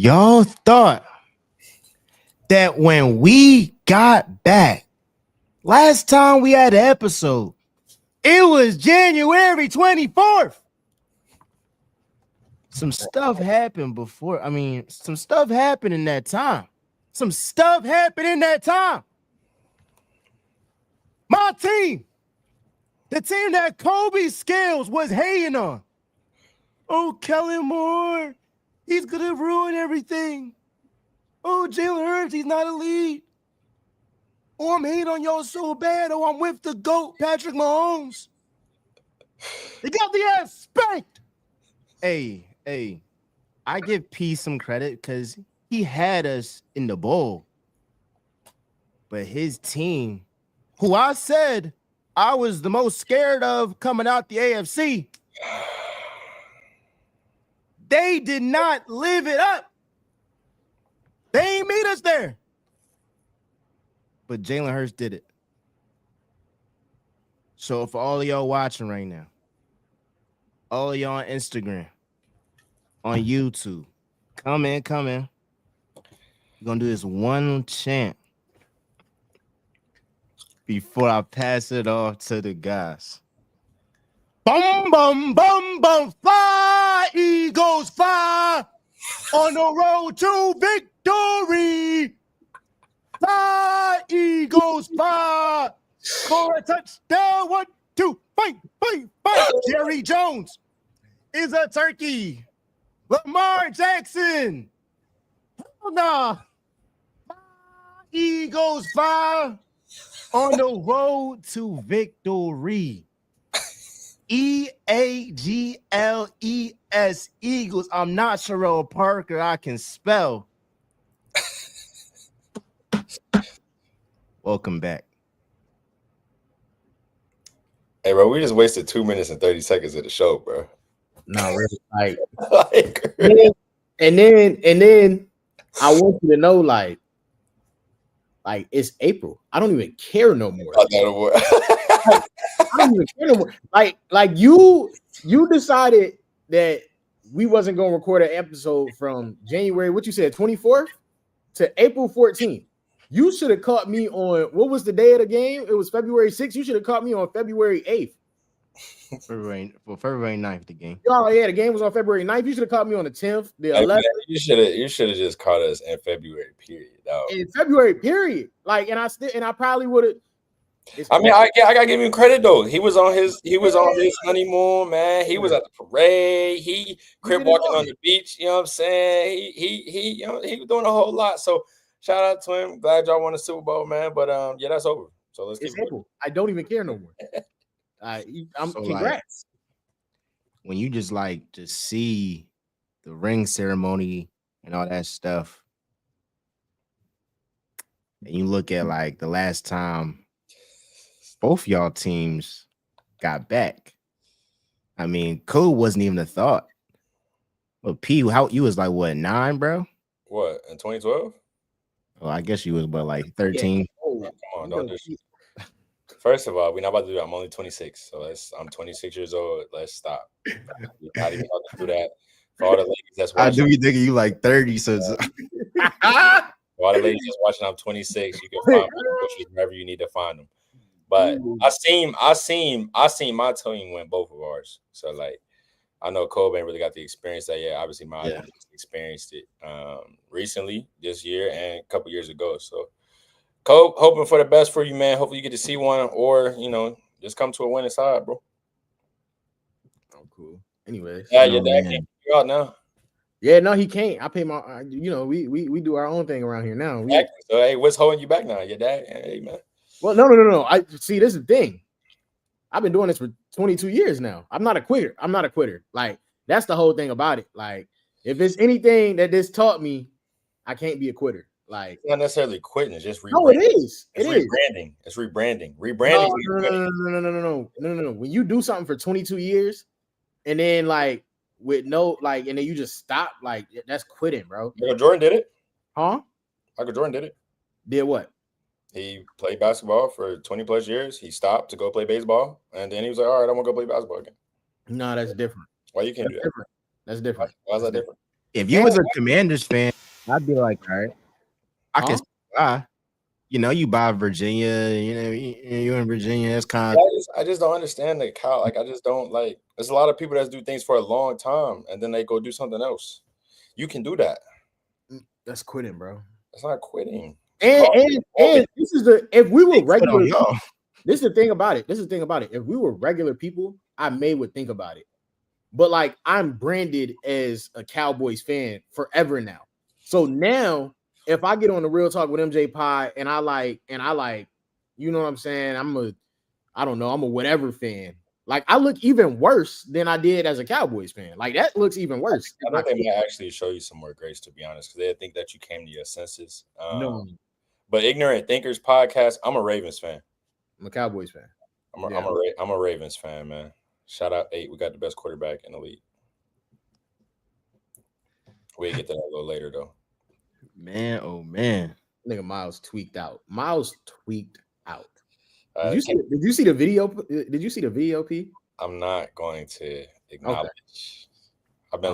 Y'all thought that when we got back, last time we had an episode, it was January 24th. Some stuff happened before. Some stuff happened in that time. My team, the team that Kobe Scales was hating on. Oh, Kellen Moore, he's gonna ruin everything. Oh, Jalen Hurts, he's not elite. Oh, I'm hating on y'all so bad. Oh, I'm with the GOAT, Patrick Mahomes. They got the ass spanked. Hey, I give P some credit because he had us in the bowl. But his team, who I said I was the most scared of coming out the AFC, they did not live it up. They ain't meet us there. But Jalen Hurts did it. So for all of y'all watching right now, all of y'all on Instagram, on YouTube, come in. We're going to do this one chant before I pass it off to the guys. Bum, bum, bum, bum, fly, Eagles, fly, on the road to victory. Fly, Eagles, fly, score a touchdown, 1, 2, fight. Jerry Jones is a turkey. Lamar Jackson, hell nah. Fly, Eagles, fly, on the road to victory. EAGLES, Eagles. I'm not Sherelle Parker. I can spell. Welcome back. Hey, bro, we just wasted 2 minutes and 30 seconds of the show, bro. No, really. And then I want you to know, like it's April. I don't even care no more. I don't even care no more. Like you decided that we wasn't gonna record an episode from January, what you said, 24th to April 14th. You should have caught me on, what was the day of the game? It was February 6th. You should have caught me on February 8th. February 9th, the game. Oh, yeah, the game was on February 9th. You should have caught me on the 10th, the 11th. Man, you should have just caught us in February, period. In February, period. Like, and I probably would have. I mean, I gotta give him credit though. He was on his honeymoon, man. He was at the parade. He crib walking on the beach. You know what I'm saying? He he was doing a whole lot. So shout out to him. Glad y'all won the Super Bowl, man. But yeah, that's over. So let's keep it. I don't even care no more. I'm so congrats. When you just see the ring ceremony and all that stuff, and you look at like the last time both y'all teams got back. I mean, Cole wasn't even a thought. But P, how you was like what, 9, bro? What, in 2012? Oh, I guess you was but like 13. Yeah. Oh, come on, don't do shit. First of all, we're not about to do that. I'm only 26, so I'm 26 years old. Let's stop. We're not even about to do that. For all the ladies that's watching, I do be thinking you like 30, so for all the ladies that's watching, I'm 26. You can find me wherever you need to find them. But I seen my team win both of ours. So like, I know Kobe ain't really got the experience that. Yeah, obviously my experienced it recently this year and a couple years ago. So Kobe, hoping for the best for you, man. Hopefully you get to see one, or just come to a winning side, bro. Oh, cool. Anyway, yeah, your dad can't kick you out now. Yeah, no, he can't. I pay my. We do our own thing around here now. So hey, what's holding you back now? Your dad? Hey, man. Well, no. I see. This is the thing. I've been doing this for 22 years now. I'm not a quitter. Like, that's the whole thing about it. Like, if it's anything that this taught me, I can't be a quitter. Like, it's not necessarily quitting. It's just rebranding. No, it is. It's rebranding. It's rebranding. Rebranding. No. When you do something for 22 years, and then like with no and then you just stop, like that's quitting, bro. Michael Jordan did it. Huh? Michael Jordan did it. Did what? He played basketball for 20 plus years. He stopped to go play baseball, and then he was like, "All right, I want to go play basketball again." No, that's different. Why you can't do that? That's different. Why is that different? If you was a Commanders fan, I'd be like, all right, I can buy. You know, you buy Virginia. You know, you're in Virginia. That's kind of. I just don't understand the cow. Like, I just don't like. There's a lot of people that do things for a long time and then they go do something else. You can do that. That's quitting, bro. That's not quitting. And this is if we were regular, y'all. This is the thing about it. If we were regular people, I would think about it. But like, I'm branded as a Cowboys fan forever now. So now, if I get on the Real Talk with MJ Pie and I like, you know what I'm saying? I'm a whatever fan. Like, I look even worse than I did as a Cowboys fan. Like, that looks even worse. I think they might actually show you some more grace, to be honest, because they think that you came to your senses. No. But Ignorant Thinkers podcast, I'm a Ravens fan. I'm a Cowboys fan. I'm a Ravens fan, man. Shout out 8. We got the best quarterback in the league. We'll get to that a little later, though. Man, oh man. Nigga, Miles tweaked out. Did you see the video? Did you see the video, P? I'm not going to acknowledge. Okay. I've been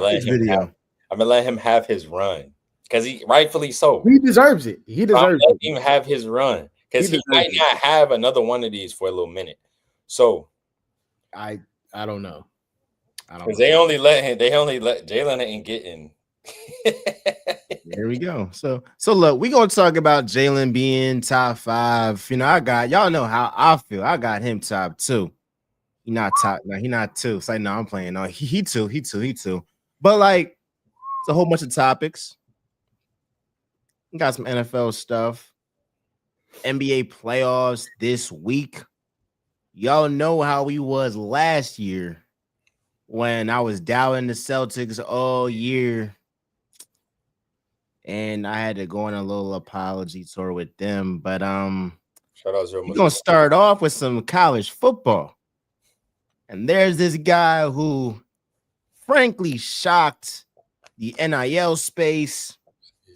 letting him have his run. Because he rightfully so. He deserves it. Let him have his run. Because he might not have another one of these for a little minute. So I don't know. Because they only let Jalen ain't getting. There we go. So look, we're gonna talk about Jalen being top 5. You know, y'all know how I feel. I got him top 2. He not top. No, he not 2. It's like, no, I'm playing. No, he 2. But like, it's a whole bunch of topics. We got some NFL stuff. NBA playoffs this week. Y'all know how we was last year when I was doubting the Celtics all year. And I had to go on a little apology tour with them. But shout out we're gonna start off with some college football. And there's this guy who frankly shocked the NIL space,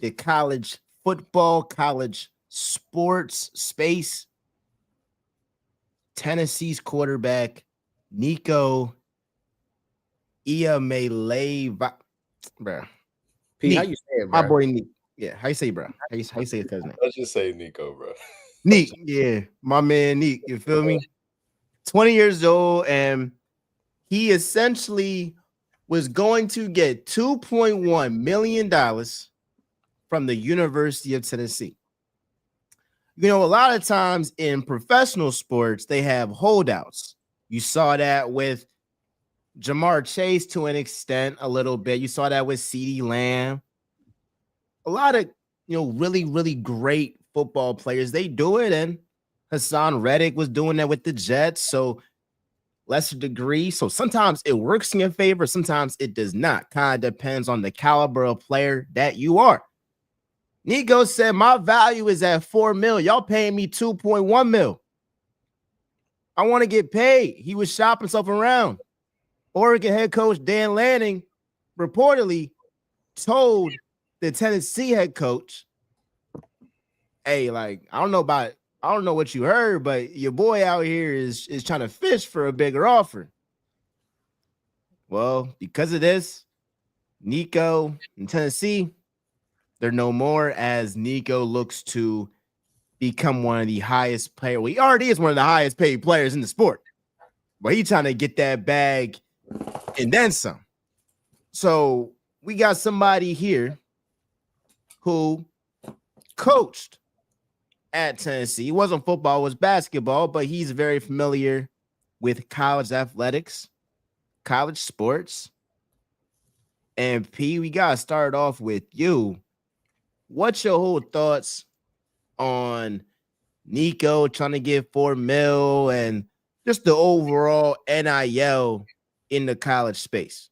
the college football, college sports space. Tennessee's quarterback, Nico Iamaleava. Bro. P, how you say it, bro? My boy Nick. Yeah, how you say, bro? How you say his cousin name? Let's just say Nico, bro. Nick, yeah, my man Nick. You feel me? 20 years old, and he essentially was going to get $2.1 million from the University of Tennessee. You know, a lot of times in professional sports, they have holdouts. You saw that with Jamar Chase to an extent, a little bit. You saw that with CeeDee Lamb. A lot of, really, really great football players, they do it. And Hassan Reddick was doing that with the Jets. So lesser degree. So sometimes it works in your favor. Sometimes it does not. Kind of depends on the caliber of player that you are. Nico said, my value is at $4 million. Y'all paying me $2.1 million. I want to get paid. He was shopping himself around. Oregon head coach Dan Lanning reportedly told the Tennessee head coach, hey, like, I don't know what you heard, but your boy out here is trying to fish for a bigger offer. Well, because of this, Nico in Tennessee, they're no more, as Nico looks to become one of the highest players. Well, he already is one of the highest paid players in the sport, but he's trying to get that bag and then some. So we got somebody here who coached at Tennessee. It wasn't football, it was basketball, but he's very familiar with college athletics, college sports. And P, we got to start off with you. What's your whole thoughts on Nico trying to get $4 million and just the overall NIL in the college space?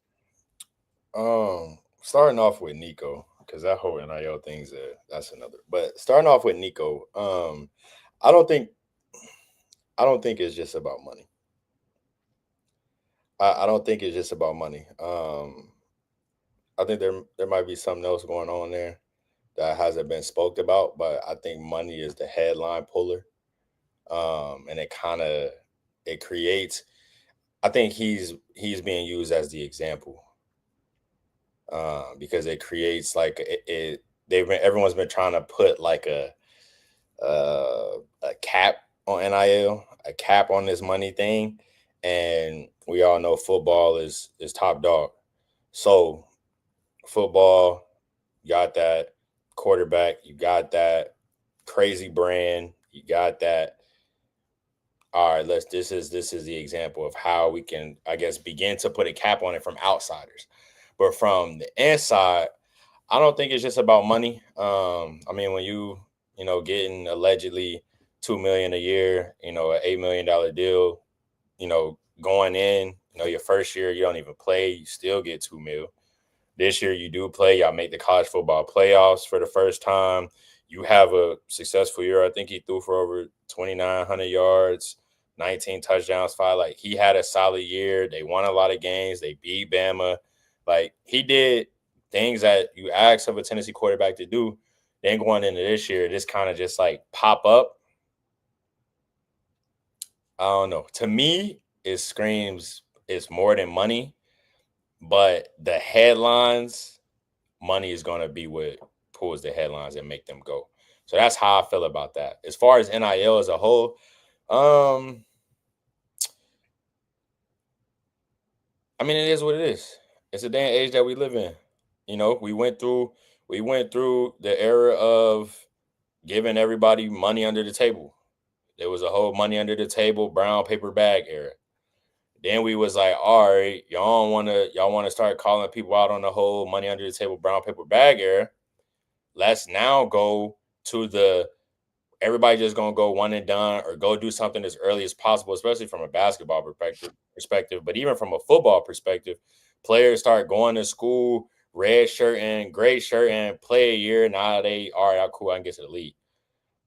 Starting off with Nico, because that whole NIL thing's that's another. But starting off with Nico, I don't think it's just about money. I don't think it's just about money. I think there might be something else going on there that hasn't been spoke about, but I think money is the headline puller. And it creates, I think he's being used as the example. Because it creates like everyone's been trying to put like a cap on NIL, a cap on this money thing, and we all know football is top dog. So football, you got that quarterback, you got that crazy brand, you got that. All right, this is the example of how we can, I guess, begin to put a cap on it from outsiders. But from the inside, I don't think it's just about money. I mean, when you getting allegedly $2 million a year, an $8 million deal, going in, your first year you don't even play, you still get $2 million. This year you do play, y'all make the college football playoffs for the first time. You have a successful year. I think he threw for over 2,900 yards, 19 touchdowns, 5. Like, he had a solid year. They won a lot of games. They beat Bama. Like, he did things that you ask of a Tennessee quarterback to do. Then going into this year, this kind of just like pop up. I don't know. To me, it screams it's more than money, but the headlines, money is going to be what pulls the headlines and make them go. So that's how I feel about that. As far as NIL as a whole, I mean, it is what it is. It's a day and age that we live in. We went through the era of giving everybody money under the table. There was a whole money under the table, brown paper bag era. Then we was like, all right, y'all want to start calling people out on the whole money under the table, brown paper bag era. Let's now go to everybody just gonna go one and done, or go do something as early as possible, especially from a basketball perspective. But even from a football perspective, players start going to school, red shirt and gray shirt, and play a year. Now they, all right, cool, I can get to the league.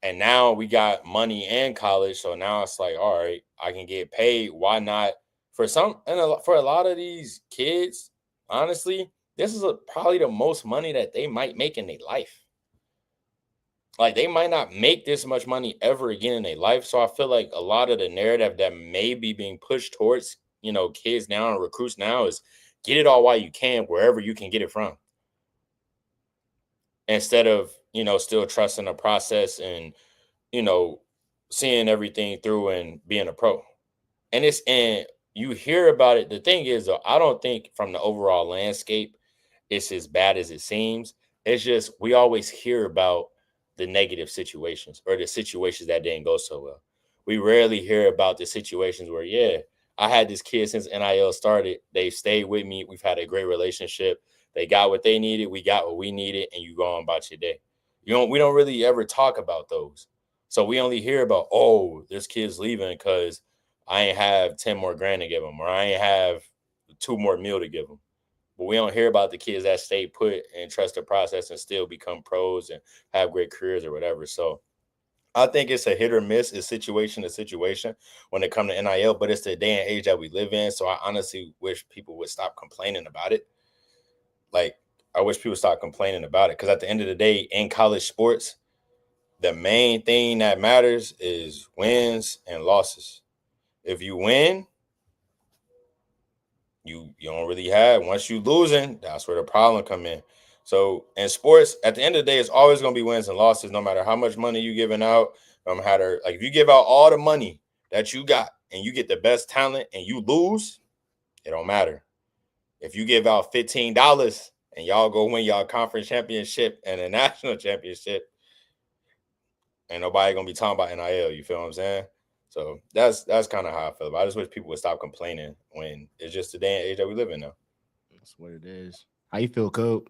And now we got money in college, so now it's like, all right, I can get paid. Why not? For a lot of these kids, honestly, this is probably the most money that they might make in their life. Like, they might not make this much money ever again in their life. So I feel like a lot of the narrative that may be being pushed towards, kids now and recruits now is get it all while you can, wherever you can get it from. Instead of, still trusting the process and, seeing everything through and being a pro. And you hear about it. The thing is, though, I don't think from the overall landscape, it's as bad as it seems. It's just, we always hear about the negative situations, or the situations that didn't go so well. We rarely hear about the situations where, yeah, I had this kid since NIL started. They've stayed with me. We've had a great relationship. They got what they needed. We got what we needed, and you go on about your day. We don't really ever talk about those. So we only hear about, oh, this kid's leaving because I ain't have 10 more grand to give him, or I ain't have 2 more meal to give him. But we don't hear about the kids that stay put and trust the process and still become pros and have great careers or whatever. So I think it's a hit or miss, it's situation to situation when it comes to NIL, but it's the day and age that we live in. So I honestly wish people would stop complaining about it. Like, I wish people stop complaining about it, because at the end of the day, in college sports, the main thing that matters is wins and losses. If you win, you don't really have. Once you losing, that's where the problem come in. So in sports, at the end of the day, it's always going to be wins and losses, no matter how much money you giving out. No matter, like, if you give out all the money that you got and you get the best talent and you lose, it don't matter. If you give out $15 and y'all go win y'all conference championship and a national championship, ain't nobody gonna be talking about NIL. You feel what I'm saying? So that's kind of how I feel about it. I just wish people would stop complaining when it's just the day and age that we live in now. That's what it is. How you feel, Cope?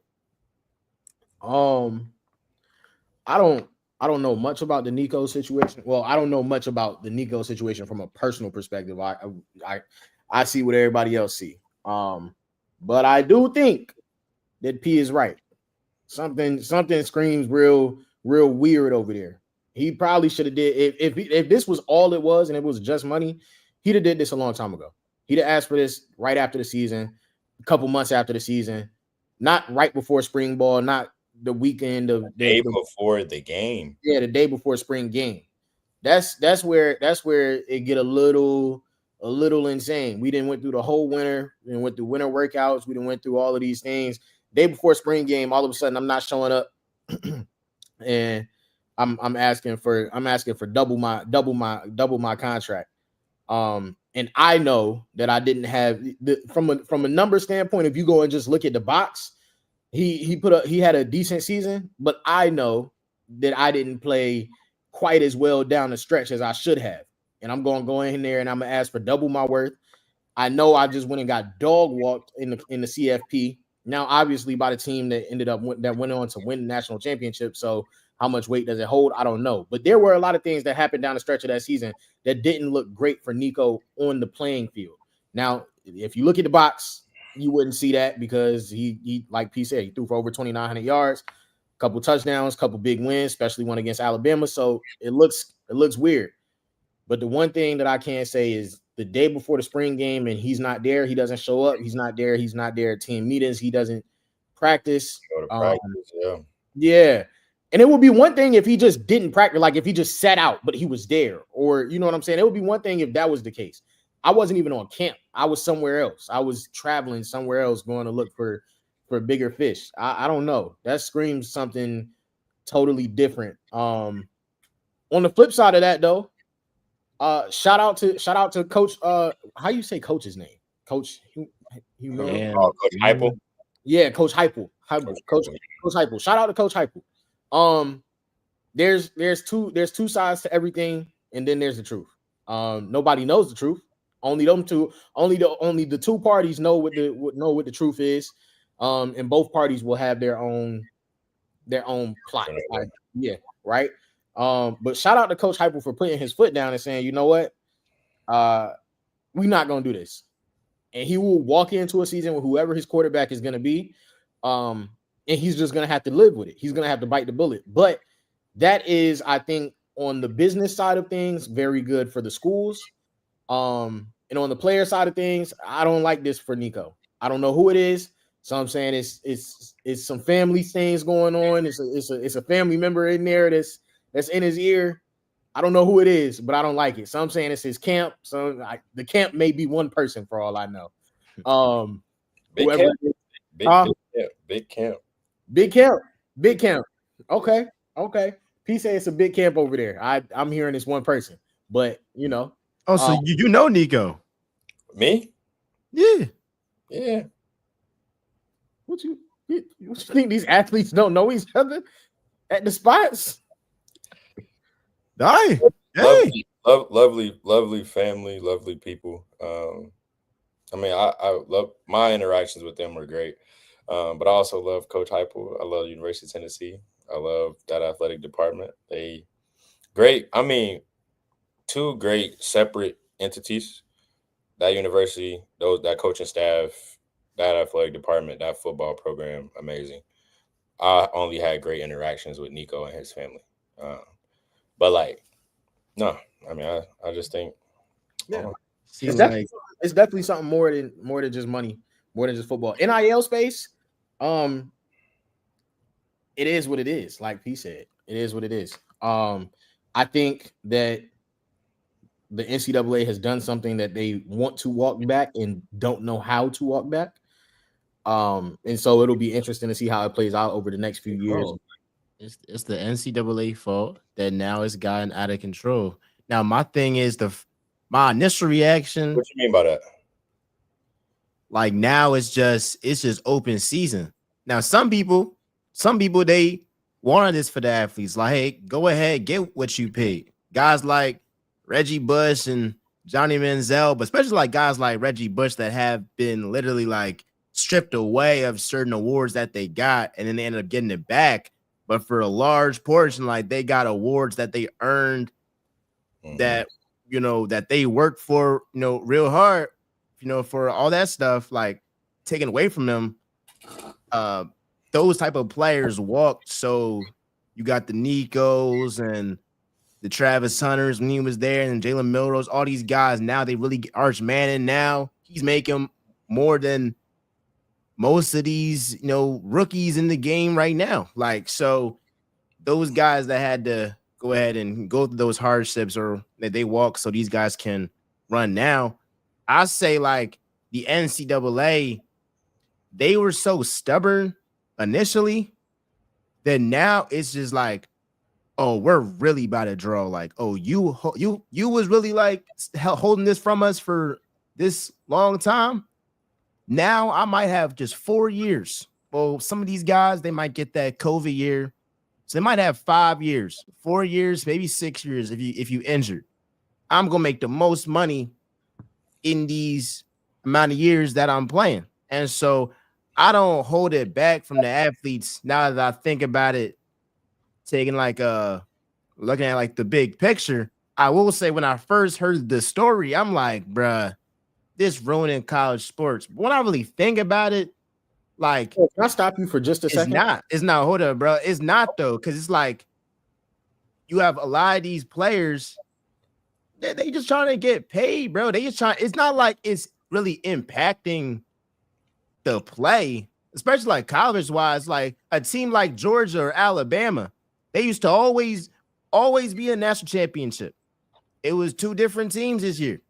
I don't know much about the Nico situation. Well, I don't know much about the Nico situation from a personal perspective. I see what everybody else see. But I do think that P is right. Something screams real weird over there. He probably should have did, if this was all it was and it was just money, he'd have did this a long time ago. He'd have asked for this right after the season, a couple months after the season, not right before spring ball, not the weekend of the day before the game. Yeah, the day before spring game. That's where it get a little insane. We didn't went through the whole winter. We went through winter workouts. We didn't went through all of these things. Day before spring game, all of a sudden I'm not showing up and I'm asking for double my contract. And I know that I didn't have from a number standpoint. If you go and just look at the box, he had a decent season, but I know that I didn't play quite as well down the stretch as I should have. And I'm going to go in there and I'm gonna ask for double my worth. I know I just went and got dog walked in the CFP. Now, obviously, by the team that went on to win the national championship. So, how much weight does it hold? I don't know. But there were a lot of things that happened down the stretch of that season that didn't look great for Nico on the playing field. Now, if you look at the box, you wouldn't see that because he like P said, he threw for over 2,900 yards, a couple touchdowns, a couple big wins, especially one against Alabama. So it looks weird. But the one thing that I can say is the day before the spring game and he's not there, he doesn't show up. He's not there at team meetings. He doesn't practice. Yeah. And it would be one thing if he just didn't practice, like if he just sat out, but he was there. Or, you know what I'm saying? It would be one thing if that was the case. I wasn't even on camp. I was somewhere else. I was traveling somewhere else going to look for bigger fish. I don't know. That screams something totally different. On the flip side of that, though, shout out to Coach. How you say Coach's name? Coach Coach Heupel. Yeah, Coach Heupel. Coach Heupel. Shout out to Coach Heupel. There's two sides to everything, and then there's the truth. Nobody knows the truth. Only the two parties know what the truth is. And both parties will have their own plot. Like, yeah, right. But shout out to Coach Heupel for putting his foot down and saying, you know what, we're not gonna do this. And he will walk into a season with whoever his quarterback is gonna be. And he's just gonna have to live with it. He's gonna have to bite the bullet. But that is, I think, on the business side of things, very good for the schools. And on the player side of things, I don't like this for Nico. I don't know who it is. So I'm saying it's some family things going on. It's a family member in there that's in his ear. I don't know who it is, but I don't like it. So I'm saying it's his camp. So the camp may be one person for all I know. Big camp. Okay. P say it's a big camp over there. I'm hearing it's one person, but you know. Oh, so you know Nico? Me? Yeah. What you think these athletes don't know each other at the spots? Hey. Lovely family, lovely people. I mean, I love my interactions with them were great. But I also love Coach Heupel. I love the University of Tennessee. I love that athletic department. Two great separate entities. That university, that coaching staff, that athletic department, that football program, amazing. I only had great interactions with Nico and his family. But no, I mean, I just think, it's definitely something more than just money, more than just football. NIL space, it is what it is. Like he said, it is what it is. I think that the NCAA has done something that they want to walk back and don't know how to walk back. And so it'll be interesting to see how it plays out over the next few years. It's the NCAA fault that now it's gotten out of control. Now, my thing is my initial reaction. What you mean by that? Like now it's just open season. Now, some people they wanted this for the athletes. Like, hey, go ahead, get what you paid. Guys like Reggie Bush and Johnny Manziel, but especially like guys like Reggie Bush that have been literally like stripped away of certain awards that they got, and then they ended up getting it back. But for a large portion, like they got awards that they earned, that that they worked for, real hard, for all that stuff, like taken away from them. Those type of players walked. So you got the Nicos and the Travis Hunters when he was there, and Jalen Milrose, all these guys. Now they really Arch Manning. Now he's making more than most of these, rookies in the game right now. Like, so those guys that had to go ahead and go through those hardships, or that they walk so these guys can run now. I say like the NCAA, they were so stubborn initially then now it's just like, oh, we're really about to draw. Like, oh, you was really like holding this from us for this long time. Now I might have just 4 years. Well, some of these guys, they might get that COVID year. So they might have 5 years, 4 years, maybe 6 years if you injured. I'm gonna make the most money in these amount of years that I'm playing. And so I don't hold it back from the athletes now that I think about it, taking like looking at like the big picture. I will say when I first heard the story, I'm like, bruh, this ruining college sports. When I really think about it, like, can I stop you for just a second? It's not, hold up, bro. It's not though, because it's like you have a lot of these players that they just trying to get paid, bro. They just trying, it's not like it's really impacting the play, especially like college wise. Like a team like Georgia or Alabama, they used to always be a national championship. It was 2 different teams this year.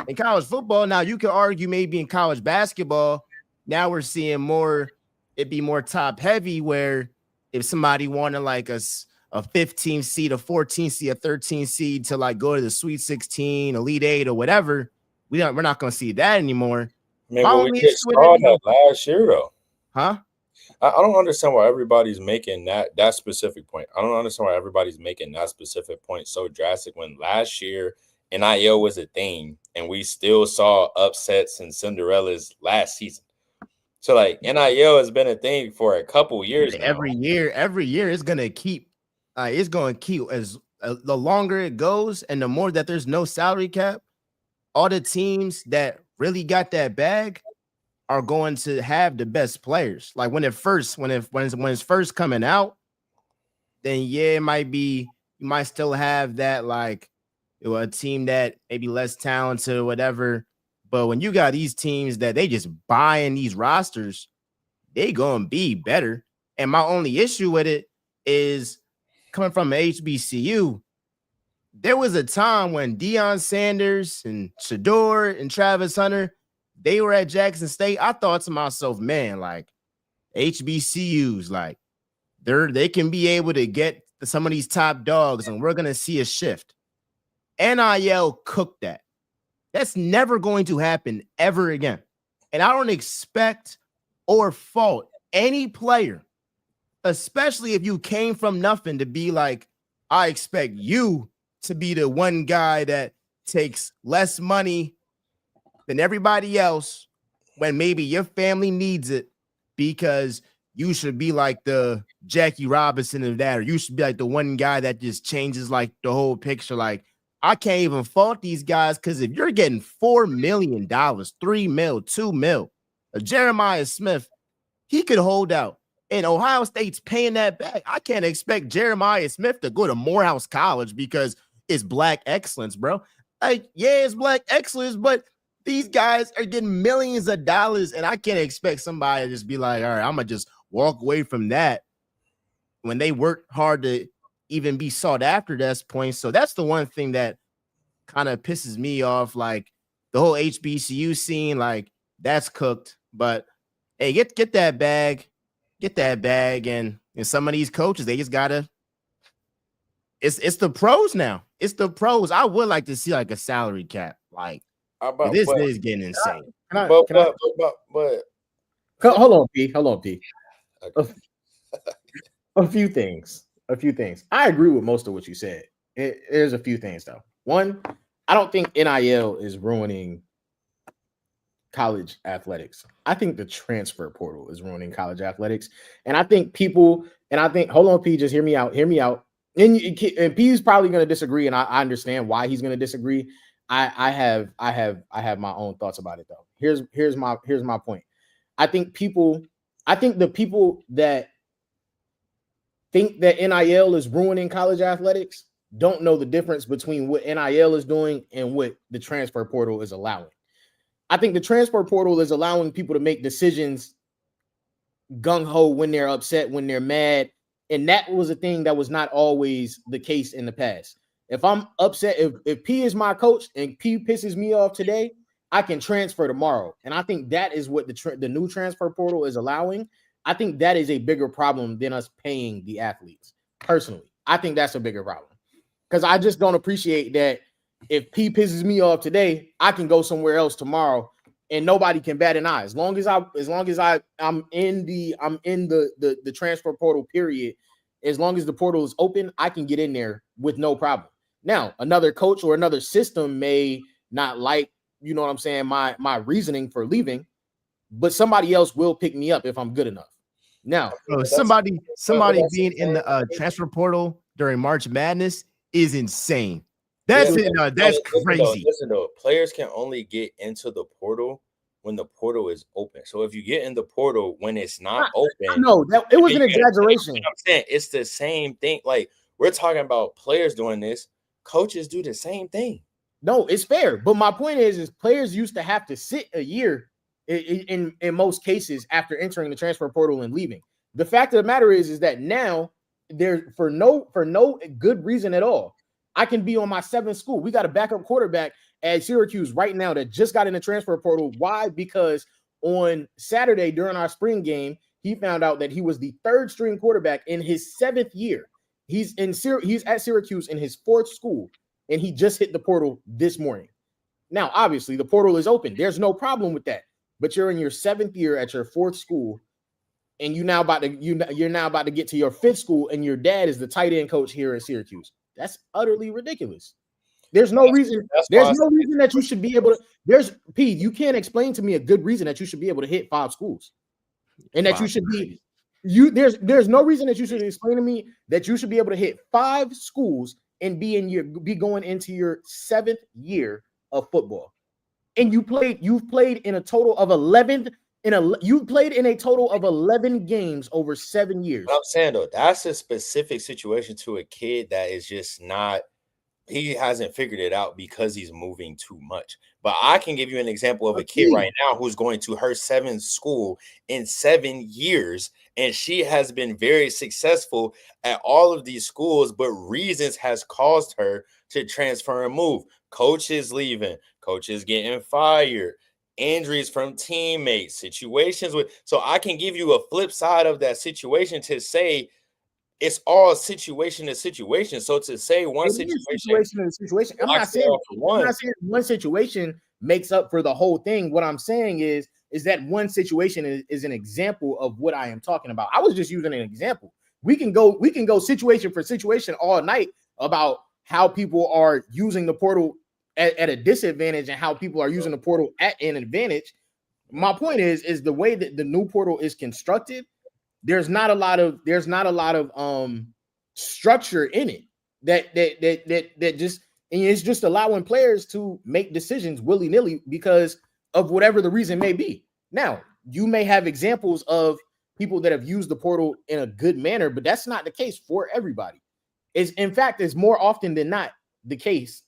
In college football, now you could argue maybe in college basketball, now we're seeing it'd be more top heavy, where if somebody wanted like a 15 seed, a 14 seed, a 13 seed to like go to the Sweet 16, Elite 8 or whatever, we're not going to see that anymore. Man, but we just saw that last year though. Huh? I don't understand why everybody's making that specific point. I don't understand why everybody's making that specific point so drastic when last year NIL was a thing and we still saw upsets and Cinderellas last season. So like NIL has been a thing for a couple years now. Every year it's going to keep as the longer it goes and the more that there's no salary cap, all the teams that really got that bag are going to have the best players. Like when it's first coming out, then yeah, it might be, you might still have that like a team that maybe less talented or whatever. But when you got these teams that they just buying these rosters, they gonna be better. And my only issue with it is coming from HBCU. There was a time when Deion Sanders and Shador and Travis Hunter, they were at Jackson State. I thought to myself, man, like HBCUs, like they can be able to get some of these top dogs, and we're gonna see a shift. NIL cooked that. That's never going to happen ever again. And I don't expect or fault any player, especially if you came from nothing, to be like, I expect you to be the one guy that takes less money than everybody else when maybe your family needs it, because you should be like the Jackie Robinson of that, or you should be like the one guy that just changes like the whole picture. Like, I can't even fault these guys, because if you're getting $4 million, $3 million, $2 million, Jeremiah Smith, he could hold out. And Ohio State's paying that back. I can't expect Jeremiah Smith to go to Morehouse College because it's black excellence, bro. Like, yeah, it's black excellence, but these guys are getting millions of dollars, and I can't expect somebody to just be like, all right, I'm going to just walk away from that when they worked hard to even be sought after at this point. So that's the one thing that kind of pisses me off. Like the whole HBCU scene, like that's cooked. But hey, get that bag, and some of these coaches, they just gotta. It's the pros now. It's the pros. I would like to see like a salary cap. Like this is getting insane. Hold on, P. Okay. A few things. I agree with most of what you said. There's a few things though. One, I don't think NIL is ruining college athletics. I think the transfer portal is ruining college athletics. And I think hold on, P, just hear me out. And P is probably going to disagree, and I understand why he's going to disagree. I have my own thoughts about it though. Here's my point. I think the people that think that NIL is ruining college athletics don't know the difference between what NIL is doing and what the transfer portal is allowing. I think the transfer portal is allowing people to make decisions gung-ho when they're upset, when they're mad. And that was a thing that was not always the case in the past. If I'm upset, if P is my coach and P pisses me off today, I can transfer tomorrow. And I think that is what the new transfer portal is allowing. I think that is a bigger problem than us paying the athletes. Personally, I think that's a bigger problem because I just don't appreciate that. If P pisses me off today, I can go somewhere else tomorrow, and nobody can bat an eye. As long as I'm in the transfer portal period. As long as the portal is open, I can get in there with no problem. Now, another coach or another system may not like, you know what I'm saying, my reasoning for leaving, but somebody else will pick me up if I'm good enough. Now, somebody being in the transfer portal during March Madness is insane. That's crazy. Listen though, players can only get into the portal when the portal is open. So if you get in the portal when it's not open, no, it was an exaggeration. I'm saying it's the same thing. Like we're talking about players doing this, coaches do the same thing. No, it's fair. But my point is players used to have to sit a year in most cases after entering the transfer portal and leaving. The fact of the matter is that now there for no good reason at all, I can be on my 7th school. We got a backup quarterback at Syracuse right now that just got in the transfer portal. Why? Because on Saturday during our spring game, he found out that he was the 3rd string quarterback in his 7th year. He's at Syracuse in his 4th school, and he just hit the portal this morning. Now, obviously, the portal is open. There's no problem with that. But you're in your 7th year at your 4th school, and you're now about to get to your 5th school, and your dad is the tight end coach here at Syracuse. That's utterly ridiculous. There's no reason. There's no reason that you should be able to. You can't explain to me a good reason that you should be able to hit 5 schools, and that you should be. There's no reason that you should explain to me that you should be able to hit 5 schools and be going into your 7th year of football, and you've played in a total of 11 games over 7 years. But I'm saying though, that's a specific situation to a kid that is just not. He hasn't figured it out because he's moving too much. But I can give you an example of a kid right now who's going to her 7th school in 7 years, and she has been very successful at all of these schools, but reasons has caused her to transfer and move. Coach is leaving, coach is getting fired, injuries from teammates, situations with. So I can give you a flip side of that situation to say it's all situation to situation. So to say one situation to situation, I'm not saying one situation makes up for the whole thing. What I'm saying is that one situation is an example of what I am talking about. I was just using an example. We can go situation for situation all night about how people are using the portal at a disadvantage and how people are using the portal at an advantage. My point is the way that the new portal is constructed. There's not a lot of structure in it that just, and it's just allowing players to make decisions willy-nilly because of whatever the reason may be. Now, you may have examples of people that have used the portal in a good manner, but that's not the case for everybody. In fact, it's more often than not the case.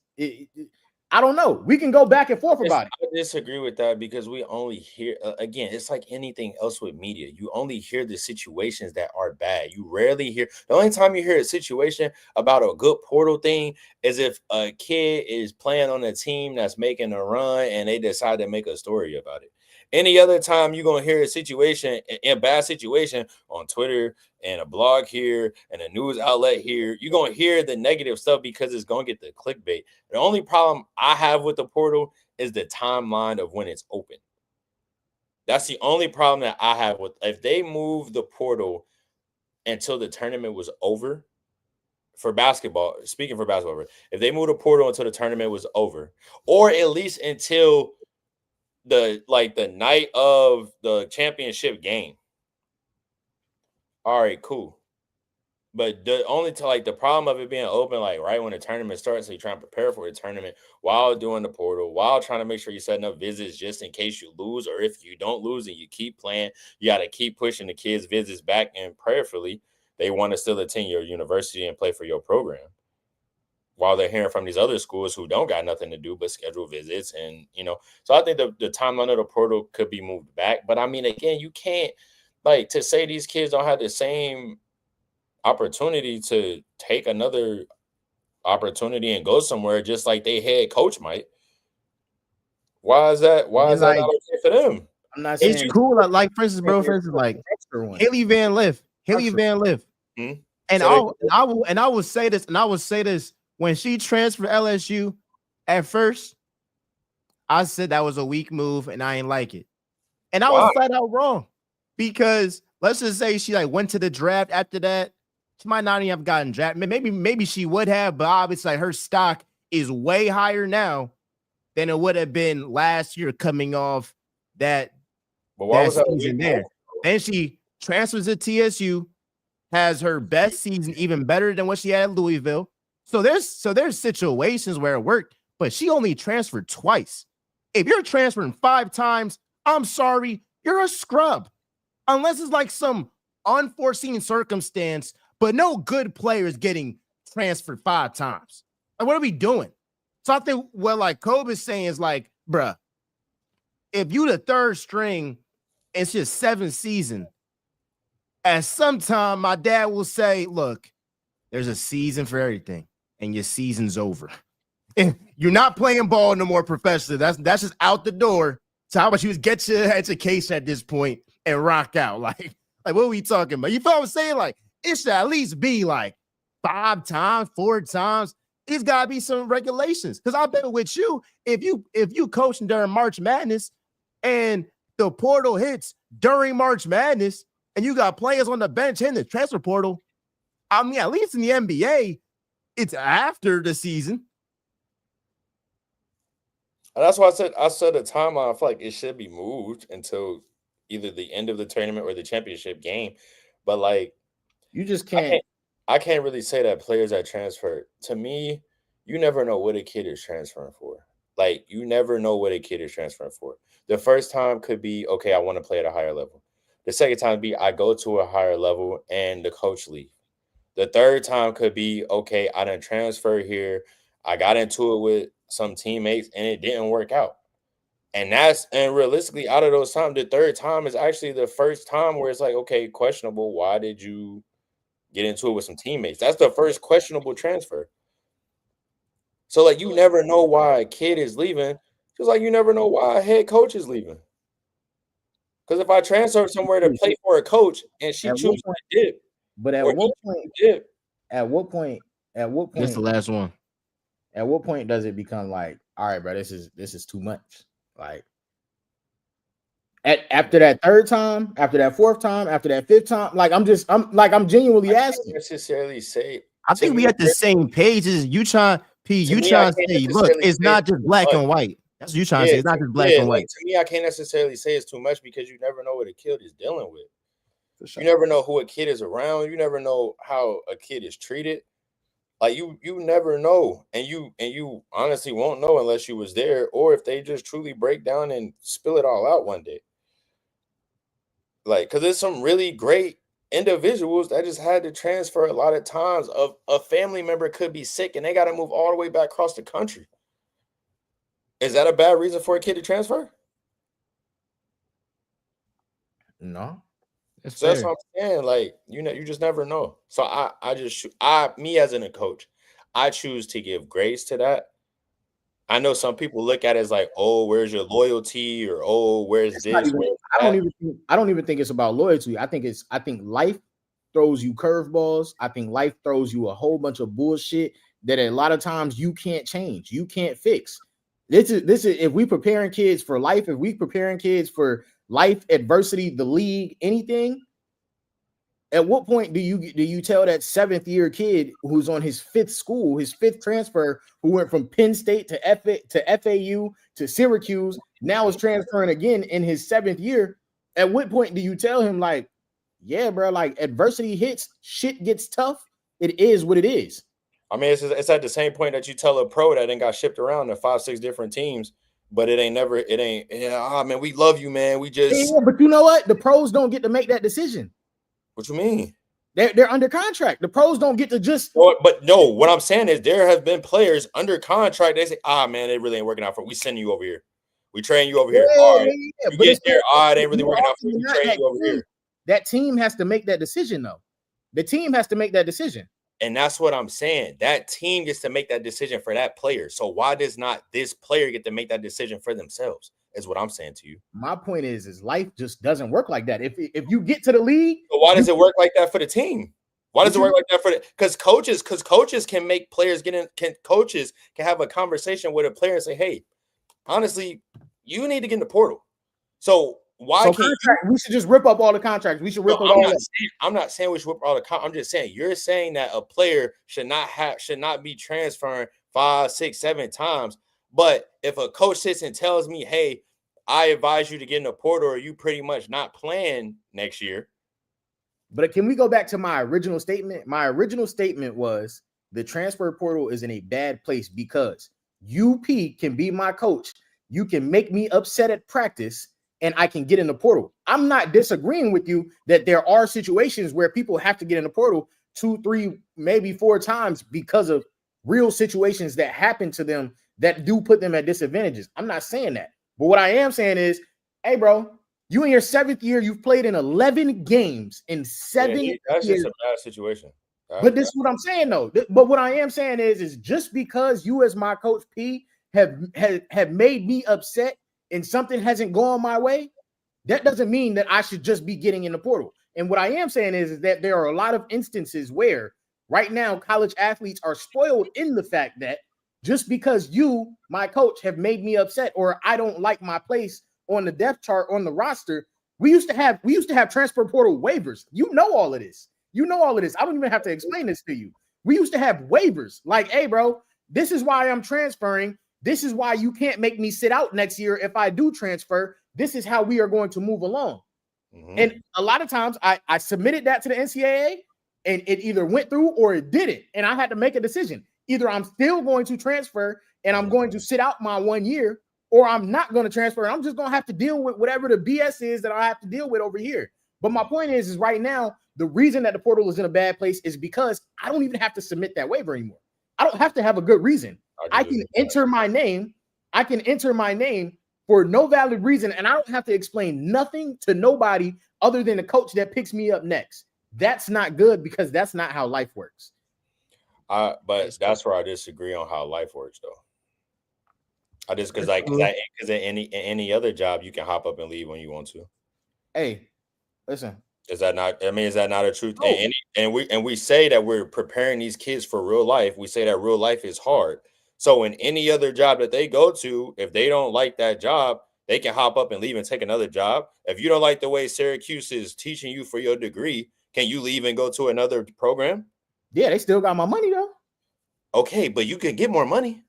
I don't know. We can go back and forth about it. I disagree with that because we only hear, again, it's like anything else with media. You only hear the situations that are bad. You rarely hear, the only time you hear a situation about a good portal thing is if a kid is playing on a team that's making a run and they decide to make a story about it. Any other time you're going to hear a situation, a bad situation on Twitter and a blog here and a news outlet here, you're going to hear the negative stuff because it's going to get the clickbait. The only problem I have with the portal is the timeline of when it's open. That's the only problem that I have with, if they move the portal until the tournament was over for basketball, speaking for basketball, if they move the portal until the tournament was over, or at least until the night of the championship game. All right, cool. But the problem of it being open, like right when the tournament starts, so you're trying to prepare for the tournament while doing the portal, while trying to make sure you're setting up visits just in case you lose, or if you don't lose and you keep playing, you got to keep pushing the kids' visits back, and prayerfully they want to still attend your university and play for your program. While they're hearing from these other schools who don't got nothing to do but schedule visits. And, so I think the timeline of the portal could be moved back. But I mean, again, you can't, to say these kids don't have the same opportunity to take another opportunity and go somewhere just like they head coach might. Why is that? Why is that not okay for them? I'm not saying it's cool. Like, for instance, bro, like Haley Van Lith. Hmm? And I will say this, when she transferred LSU at first, I said that was a weak move and I ain't like it. And I was flat out wrong, because let's just say she like went to the draft after that. She might not even have gotten drafted. Maybe she would have, but obviously like, her stock is way higher now than it would have been last year coming off that season there. Then she transfers to TSU, has her best season, even better than what she had at Louisville. So there's situations where it worked, but she only transferred twice. If you're transferring 5 times, I'm sorry, you're a scrub. Unless it's like some unforeseen circumstance, but no good player is getting transferred 5 times. Like, what are we doing? So I think what like Kobe's saying is like, bruh, if you the third string, it's just 7th season. At some time, my dad will say, look, there's a season for everything, and your season's over. And you're not playing ball no more professionally. That's just out the door. So how about you just get your education at this point and rock out? Like what are we talking about? You feel what I'm saying? Like, it should at least be like 5 times, 4 times. It's gotta be some regulations. Because I'll bet with you, if you coaching during March Madness and the portal hits during March Madness and you got players on the bench in the transfer portal, I mean, at least in the NBA, it's after the season. And that's why I said the timeline. I feel like it should be moved until either the end of the tournament or the championship game. But like, you just can't. I can't really say that players that transfer. To me, you never know what a kid is transferring for. Like, you never know what a kid is transferring for. The first time could be, okay, I want to play at a higher level. The second time be, I go to a higher level and the coach leave. The third time could be, okay, I didn't transfer here. I got into it with some teammates and it didn't work out. And realistically, out of those times, the third time is actually the first time where it's like, okay, questionable. Why did you get into it with some teammates? That's the first questionable transfer. So like, you never know why a kid is leaving, just like you never know why a head coach is leaving. Because if I transfer somewhere to play for a coach and she chooses to dip, but at what point? This is the last one. At what point does it become like, all right, bro, this is too much? Like, after that 3rd time, after that 4th time, after that 5th time, like I'm genuinely asking. I necessarily say, I think we at the same page as you trying. You trying to say, look, it's not just black and white. That's what you trying to say. It's not just black and white. Like, to me, I can't necessarily say it's too much because you never know what a kid is dealing with. Sure. You never know who a kid is around. You never know how a kid is treated. Like, you never know, and you honestly won't know unless you was there, or if they just truly break down and spill it all out one day. Like, because there's some really great individuals that just had to transfer a lot of times. Of a family member could be sick and they got to move all the way back across the country. Is that a bad reason for a kid to transfer? No. That's what I'm saying. Like, you just never know. So me as a coach, I choose to give grace to that. I know some people look at it as like, oh, where's your loyalty? Or, oh, where's this? I don't even think it's about loyalty. I think life throws you curveballs. I think life throws you a whole bunch of bullshit that a lot of times you can't change. You can't fix. This is if we preparing kids for life, if we preparing kids for life, adversity, the league, anything. At what point do you tell that 7th year kid who's on his 5th school, his 5th transfer, who went from Penn State to FAU to Syracuse, now is transferring again in his 7th year? At what point do you tell him, like, yeah, bro, like, adversity hits, shit gets tough. It is what it is. I mean, it's at the same point that you tell a pro that ain't got shipped around to 5-6 different teams, but man, we love you, man. We just but you know what? The pros don't get to make that decision. What you mean? They're under contract. The pros don't get to just. But no, what I'm saying is there have been players under contract. They say, man, it really ain't working out for. We send you over here. We train you over here. All right, you get there. It ain't really working out for. We train you over here. That team has to make that decision, though. The team has to make that decision. And that's what I'm saying. That team gets to make that decision for that player. So why does not this player get to make that decision for themselves? Is what I'm saying to you. My point is life just doesn't work like that. If you get to the league, but why does it work like that for the team? Why does it work like that for the? Because coaches can make players get in. Coaches can have a conversation with a player and say, "Hey, honestly, you need to get in the portal." So why can't we should just rip up all the contracts? We should rip it all up. I'm not saying we should rip all the contracts. I'm just saying you're saying that a player should not be transferring 5, 6, 7 times. But if a coach sits and tells me, "Hey, I advise you to get in the portal, or you pretty much not playing next year." But can we go back to my original statement? My original statement was the transfer portal is in a bad place because UP can be my coach. You can make me upset at practice and I can get in the portal. I'm not disagreeing with you that there are situations where people have to get in the portal 2, 3, maybe 4 times because of real situations that happen to them that do put them at disadvantages. I'm not saying that. But what I am saying is, hey, bro, you in your 7th year, you've played in 11 games in 7 years. That's just a bad situation. But this is what I'm saying, though. But what I am saying is just because you, as my coach P, have made me upset and something hasn't gone my way, that doesn't mean that I should just be getting in the portal. And what I am saying is that there are a lot of instances where right now college athletes are spoiled in the fact that just because you, my coach, have made me upset or I don't like my place on the depth chart on the roster, we used to have transfer portal waivers. You know all of this. I don't even have to explain this to you. We used to have waivers like, hey, bro, this is why I'm transferring. This is why you can't make me sit out next year if I do transfer. This is how we are going to move along. Mm-hmm. And a lot of times I submitted that to the NCAA and it either went through or it didn't. And I had to make a decision. Either I'm still going to transfer and I'm going to sit out my 1 year, or I'm not going to transfer. I'm just going to have to deal with whatever the BS is that I have to deal with over here. But my point is right now, the reason that the portal is in a bad place is because I don't even have to submit that waiver anymore. I don't have to have a good reason. I can enter my name. I can enter my name for no valid reason, and I don't have to explain nothing to nobody other than the coach that picks me up next. That's not good because that's not how life works. But that's where I disagree on how life works, though. I just because in any other job you can hop up and leave when you want to. Hey, listen. Is that not a truth? Oh. And we say that we're preparing these kids for real life. We say that real life is hard. So in any other job that they go to, if they don't like that job, they can hop up and leave and take another job. If you don't like the way Syracuse is teaching you for your degree, can you leave and go to another program? Yeah, they still got my money though. Okay, but you can get more money.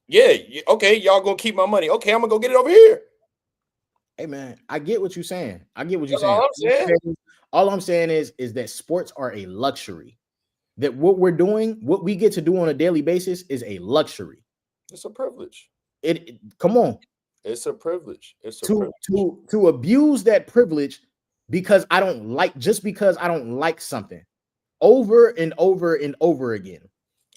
Yeah, okay, y'all gonna keep my money. Okay, I'm gonna go get it over here. Hey man, I get what you're saying. All I'm saying is that sports are a luxury. That what we're doing, what we get to do on a daily basis is a luxury. It's a privilege. Come on. It's a privilege. To abuse that privilege because I don't like something over and over and over again.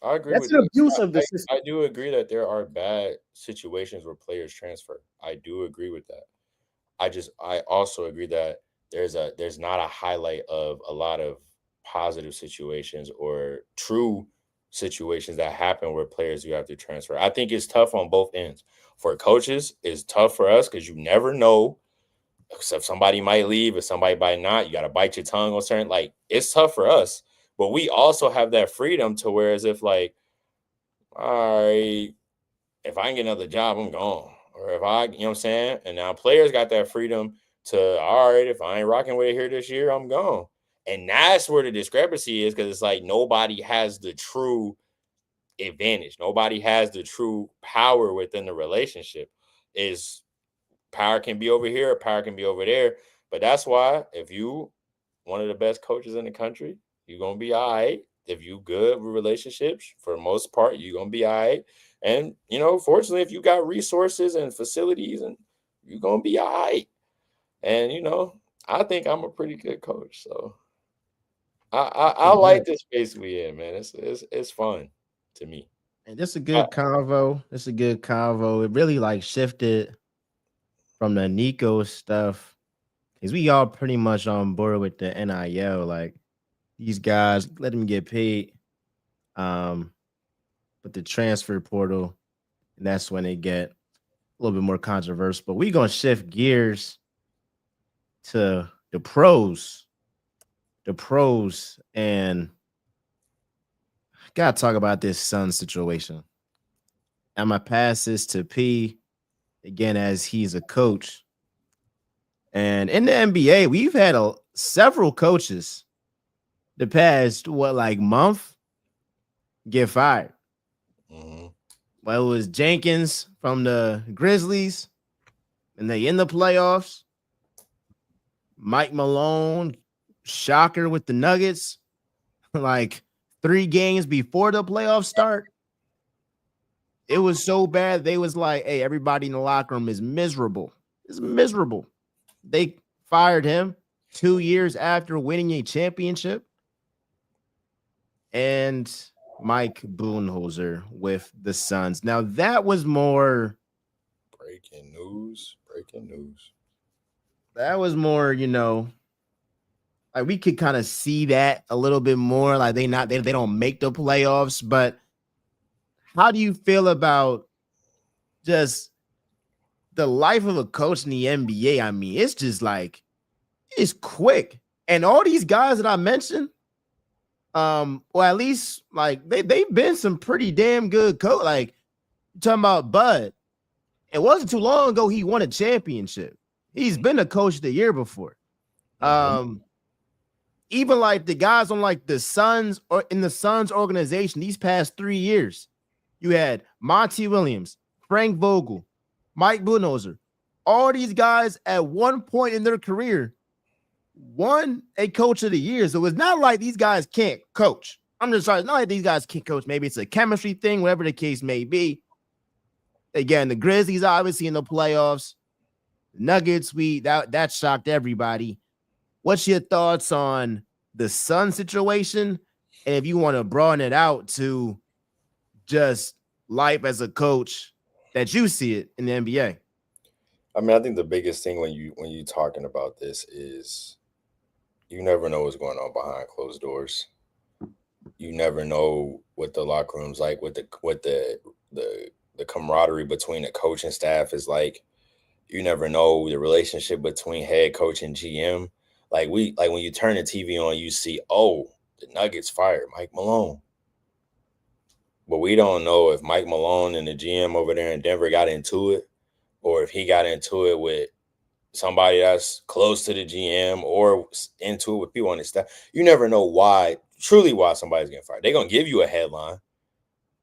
I agree. That's an abuse of the system. I do agree that there are bad situations where players transfer. I do agree with that. I also agree that there's not a highlight of a lot of positive situations or true situations that happen where players you have to transfer. I think it's tough on both ends. For coaches, it's tough for us because you never know if somebody might leave, if somebody might not. You got to bite your tongue on certain, like, it's tough for us. But we also have that freedom to where as if like, all right, if I can get another job, I'm gone. Or if I, you know what I'm saying? And now players got that freedom to, all right, if I ain't rocking with it here this year, I'm gone. And that's where the discrepancy is because it's like nobody has the true advantage. Nobody has the true power within the relationship. Is power can be over here, power can be over there. But that's why if you one of the best coaches in the country, you're going to be all right. If you good with relationships, for the most part, you're going to be all right. And, you know, fortunately, if you got resources and facilities, and you're going to be all right. And, you know, I think I'm a pretty good coach. So I like this space we in, man. It's fun to me. And this is a good convo. It really like shifted from the Nico stuff because we all pretty much on board with the NIL. Like, these guys, let them get paid. But the transfer portal, and that's when it get a little bit more controversial. But we're gonna shift gears to the pros. The pros, and gotta talk about this Sun situation. I'm gonna pass this to P again as he's a coach. And in the NBA, we've had several coaches the past month get fired. Mm-hmm. Well, it was Jenkins from the Grizzlies, and they in the playoffs. Mike Malone, shocker with the Nuggets, like 3 games before the playoffs start. It was so bad, they was like, hey, everybody in the locker room is miserable. It's miserable. They fired him 2 years after winning a championship. And Mike Budenholzer with the Suns. Now, that was more... Breaking news. That was more, like we could kind of see that a little bit more. Like they don't make the playoffs, but how do you feel about just the life of a coach in the NBA? I mean, it's just like it's quick. And all these guys that I mentioned, or at least like they've been some pretty damn good coach. Like you're talking about Bud. It wasn't too long ago he won a championship. He's been a coach of the year before. Even like the guys on like the Suns or in the Suns organization these past 3 years, you had Monty Williams, Frank Vogel, Mike Budenholzer. All these guys at one point in their career won a coach of the year. So it's not like these guys can't coach. I'm just sorry, it's not like these guys can't coach. Maybe it's a chemistry thing, whatever the case may be. Again, the Grizzlies obviously in the playoffs. Nuggets, that shocked everybody. What's your thoughts on the Sun situation? And if you want to broaden it out to just life as a coach that you see it in the NBA. I mean, I think the biggest thing when you talking about this is you never know what's going on behind closed doors. You never know what the locker room's like, what the camaraderie between the coach and staff is like. You never know the relationship between head coach and GM. Like when you turn the TV on, you see, oh, the Nuggets fired Mike Malone. But we don't know if Mike Malone and the GM over there in Denver got into it, or if he got into it with somebody that's close to the GM or into it with people on his staff. You never know why somebody's getting fired. They're going to give you a headline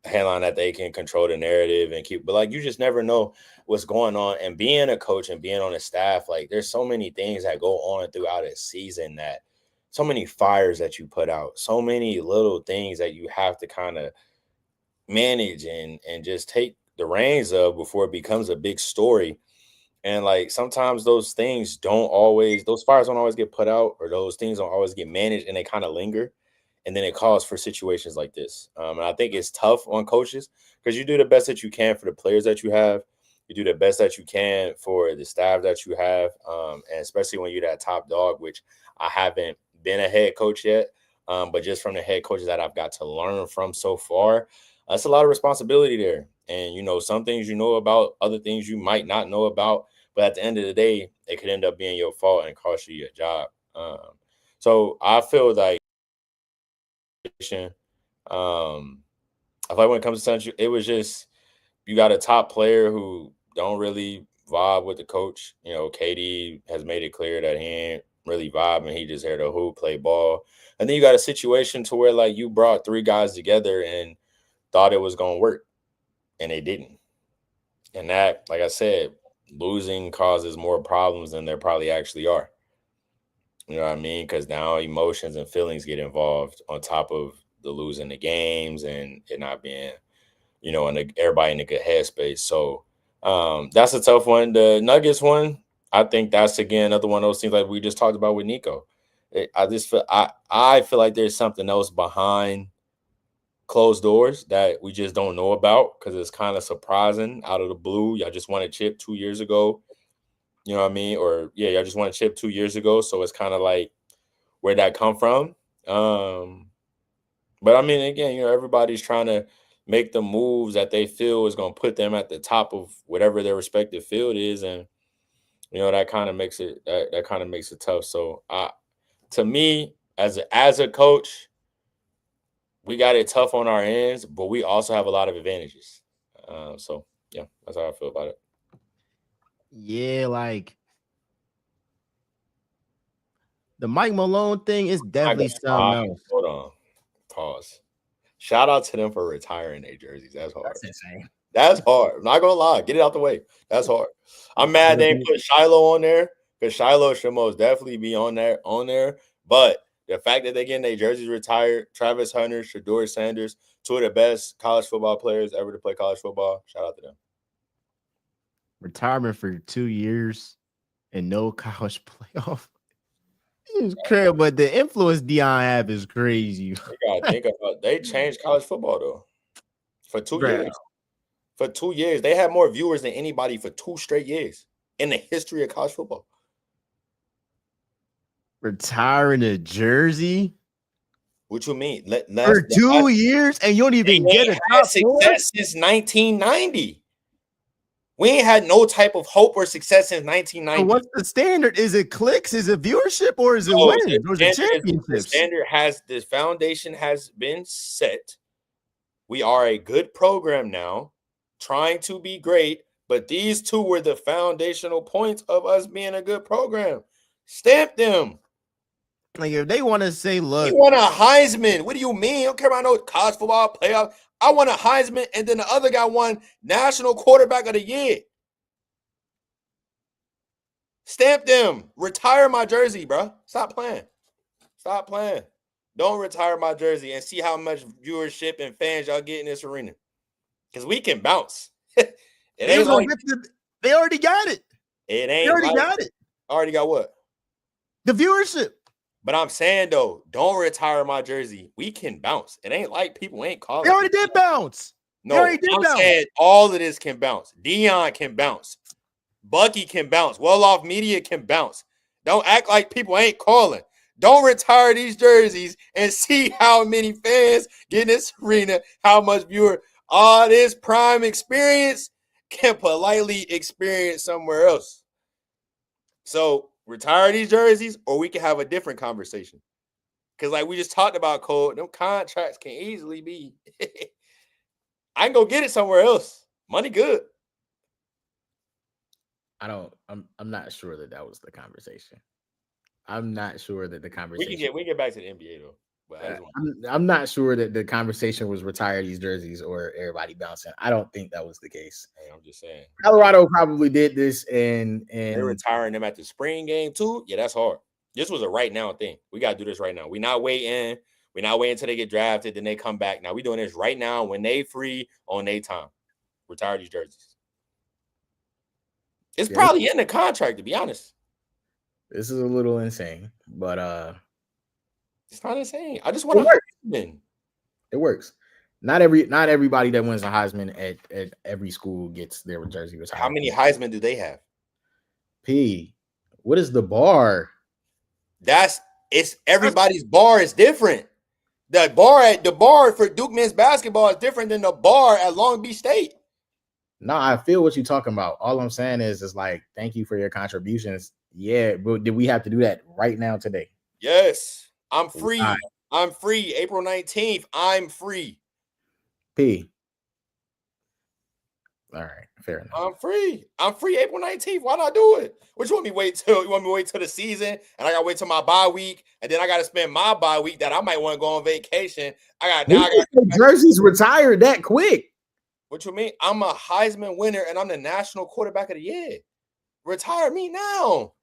that they can control the narrative and keep, but like you just never know what's going on. And being a coach and being on a staff, like there's so many things that go on throughout a season, that so many fires that you put out, so many little things that you have to kind of manage and just take the reins of before it becomes a big story. And like sometimes those fires don't always get put out, or those things don't always get managed, and they kind of linger. And then it calls for situations like this. And I think it's tough on coaches because you do the best that you can for the players that you have. You do the best that you can for the staff that you have. And especially when you're that top dog, which I haven't been a head coach yet. But just from the head coaches that I've got to learn from so far, it's a lot of responsibility there. And, some things you know about, other things you might not know about. But at the end of the day, it could end up being your fault and cost you your job. So I feel like, I feel like when it comes to Central, it was just you got a top player who don't really vibe with the coach. KD has made it clear that he ain't really vibing. He just here to hoop, play ball. And then you got a situation to where like you brought 3 guys together and thought it was going to work, and they didn't. And that, like I said, losing causes more problems than there probably actually are. You know what I mean? Because now emotions and feelings get involved on top of the losing the games and it not being, everybody in a good headspace. So that's a tough one. The Nuggets one, I think that's, again, another one of those things like we just talked about with Nico. I feel like there's something else behind closed doors that we just don't know about because it's kind of surprising out of the blue. Y'all just won a chip 2 years ago. You know what I mean? Or, yeah, y'all just won a chip 2 years ago. So it's kind of like, where'd that come from? But I mean, again, everybody's trying to make the moves that they feel is going to put them at the top of whatever their respective field is, and that kind of makes it that kind of makes it tough. So, to me, as a coach, we got it tough on our ends, but we also have a lot of advantages. So yeah, that's how I feel about it. Yeah, like the Mike Malone thing is definitely something else. Hold on, pause. Shout out to them for retiring their jerseys. That's hard. That's insane. That's hard. I'm not gonna lie. Get it out the way. That's hard. I'm mad they put Shiloh on there because Shiloh should most definitely be on there. But the fact that they're getting their jerseys retired, Travis Hunter, Shedeur Sanders, two of the best college football players ever to play college football. Shout out to them. Retirement for 2 years and no college playoff. It's crazy, but the influence Deion have is crazy. You gotta think about they changed college football though. For 2 years. For 2 years. They had more viewers than anybody for 2 straight years in the history of college football. Retiring a jersey? What you mean? For 2 years and you don't even get a top success since 1990. We ain't had no type of hope or success since 1990. So what's the standard? Is it clicks? Is it viewership? Or is it wins? Or is it championships? The foundation has been set. We are a good program now, trying to be great, but these two were the foundational points of us being a good program. Stamp them. Like if they want to say, look, you want a Heisman. What do you mean? I don't care about no college football playoff. I want a Heisman, and then the other guy won National Quarterback of the Year. Stamp them. Retire my jersey, bro. Stop playing. Stop playing. Don't retire my jersey and see how much viewership and fans y'all get in this arena. Because we can bounce. they already got it. It ain't. They already got it. Already got what? The viewership. But I'm saying, though, don't retire my jersey. We can bounce. It ain't like people ain't calling. They already did bounce. No, I'm saying all of this can bounce. Deion can bounce. Bucky can bounce. Well-off media can bounce. Don't act like people ain't calling. Don't retire these jerseys and see how many fans get in this arena, how much viewer. All this prime experience can politely experience somewhere else. So retire these jerseys, or we can have a different conversation. Because like we just talked about, Cole, them contracts can easily be. I can go get it somewhere else. Money good. I'm not sure that was the conversation. I'm not sure that the conversation. We can get back to the NBA though. But I'm not sure that the conversation was retire these jerseys or everybody bouncing. I don't think that was the case. Hey, I'm just saying. Colorado probably did this, and they're retiring them at the spring game too. Yeah, that's hard. This was a right now thing. We gotta do this right now. We're not waiting. We're not waiting until they get drafted, then they come back. Now we're doing this right now when they free on their time. Retire these jerseys. It's probably in the contract, to be honest. This is a little insane, but it's not insane. I just want to Heisman. It works. Not everybody that wins a Heisman at every school gets their jersey retired. How many Heisman do they have? What is the bar? It's everybody's bar is different. The bar for Duke men's basketball is different than the bar at Long Beach State. No, I feel what you're talking about. All I'm saying is like, thank you for your contributions. Yeah, but did we have to do that right now today? Yes. I'm free. Right. I'm free. April 19th. I'm free. All right, fair enough. I'm free. April 19th. Why not do it? What you want me to wait till? You want me to wait till the season? And I gotta wait till my bye week, and then I gotta spend my bye week that I might want to go on vacation. I got jerseys retired that quick. What you mean? I'm a Heisman winner and I'm the National Quarterback of the Year. Retire me now.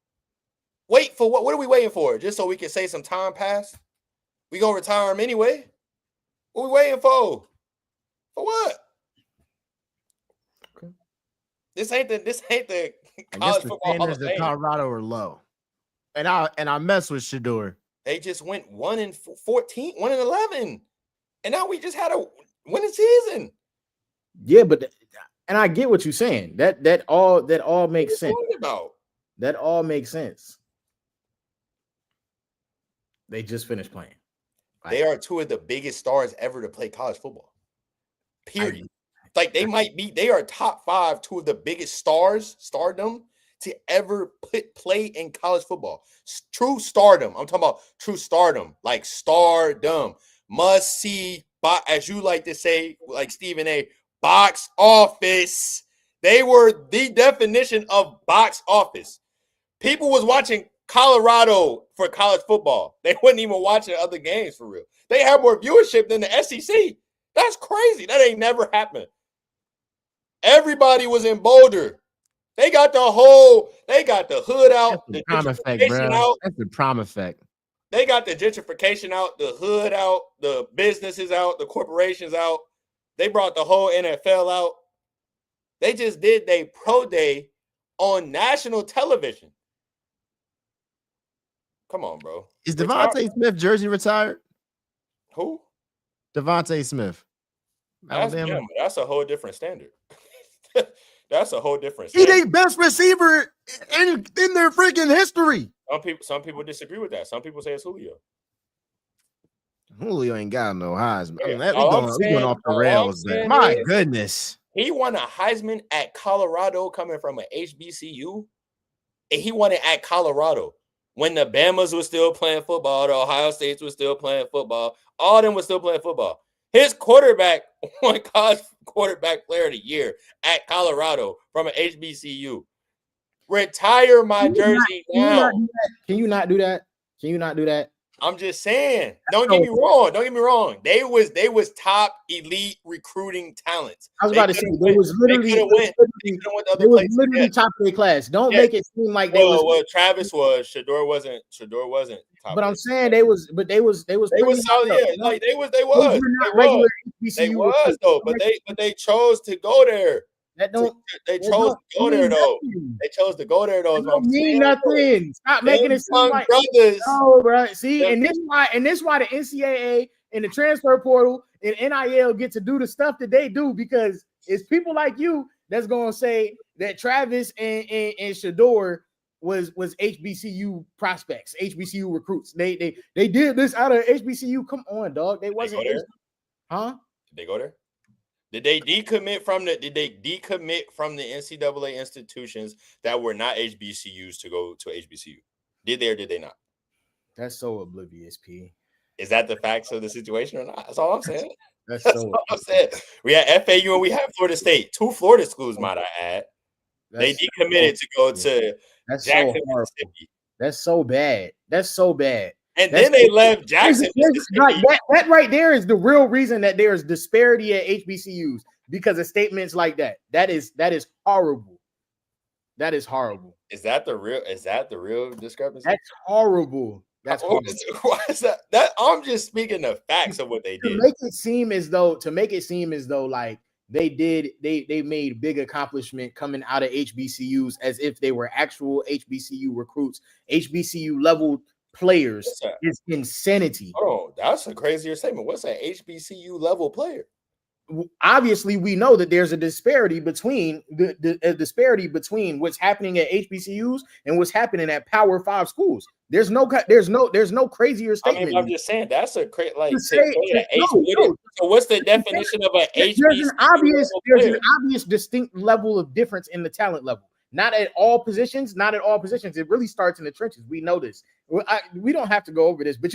Wait for what? What are we waiting for? Just so we can say some time passed? We gonna retire him anyway? What we waiting for? For what? Okay. This ain't the college football Hall of Fame. Colorado are low. And I mess with Shedeur. They just went 1-14, 1-11. And now we just had a winning season. Yeah, but and I get what you're saying. That all makes sense. That all makes sense. They just finished playing. They are two of the biggest stars ever to play college football. Period. Like they are top 5, two of the biggest stardom to ever play in college football. True stardom. I'm talking about true stardom, like stardom. Must see, as you like to say, like Stephen A, box office. They were the definition of box office. People was watching Colorado for college football. They wasn't even watching other games for real. They had more viewership than the SEC. That's crazy. That ain't never happened. Everybody was in Boulder. They got the hood out. That's the prime effect, bro. That's the prime effect. They got the gentrification out, the hood out, the businesses out, the corporations out. They brought the whole NFL out. They just did their pro day on national television. Come on, bro. Is Devontae Smith jersey retired? Who? Devontae Smith. Alabama. That's a whole different standard. That's a whole different standard. He's the best receiver in their freaking history. Some people disagree with that. Some people say it's Julio. Julio ain't got no Heisman. Yeah. We going off the rails, man. My goodness. He won a Heisman at Colorado coming from an HBCU. And he won it at Colorado. When the Bamas were still playing football, the Ohio States was still playing football, all of them were still playing football. His quarterback won college quarterback player of the year at Colorado from an HBCU. Retire my jersey now. Can you not do that? Can you not do that? I'm just saying. Don't get me wrong. Don't get me wrong. They was top elite recruiting talents. I was about to say they was literally top of their class. Don't make it seem like they was. Well, Travis was. Shador wasn't. Top but I'm saying they was solid. Yeah, like they was though. But they chose to go there. They chose to go there though. They chose to go there though. It don't mean nothing. Stop making it seem like brothers. No, bro. See, and this why the NCAA and the transfer portal and NIL get to do the stuff that they do, because it's people like you that's gonna say that Travis and Shador was HBCU prospects, HBCU recruits. They did this out of HBCU. Come on, dog. They wasn't. Did they go there? Did they decommit from the NCAA institutions that were not HBCUs to go to HBCU? Did they or did they not? That's so oblivious, P. Is that the facts of the situation or not? That's all I'm saying. That's all I'm saying. We had FAU and we had Florida State. 2 Florida schools, might I add. They decommitted to go to Jackson, Mississippi. That's so bad. That's so bad. And then they left Jackson. That right there is the real reason that there's disparity at HBCUs, because of statements like that. That is horrible. That is horrible. Is that the real discrepancy? That's horrible. That's horrible. Why is that? I'm just speaking the facts of what they did. To make it seem as though like they made big accomplishment coming out of HBCUs as if they were actual HBCU recruits, HBCU level players is insanity. Oh, that's a crazier statement. What's an HBCU level player? Obviously, we know that there's a disparity between what's happening at HBCUs and what's happening at Power 5 schools. There's no crazier statement. I mean, I'm just saying that's a crazy So what's the definition of an HBCU? There's an obvious distinct level of difference in the talent level. Not at all positions. It really starts in the trenches. We know this. We don't have to go over this, but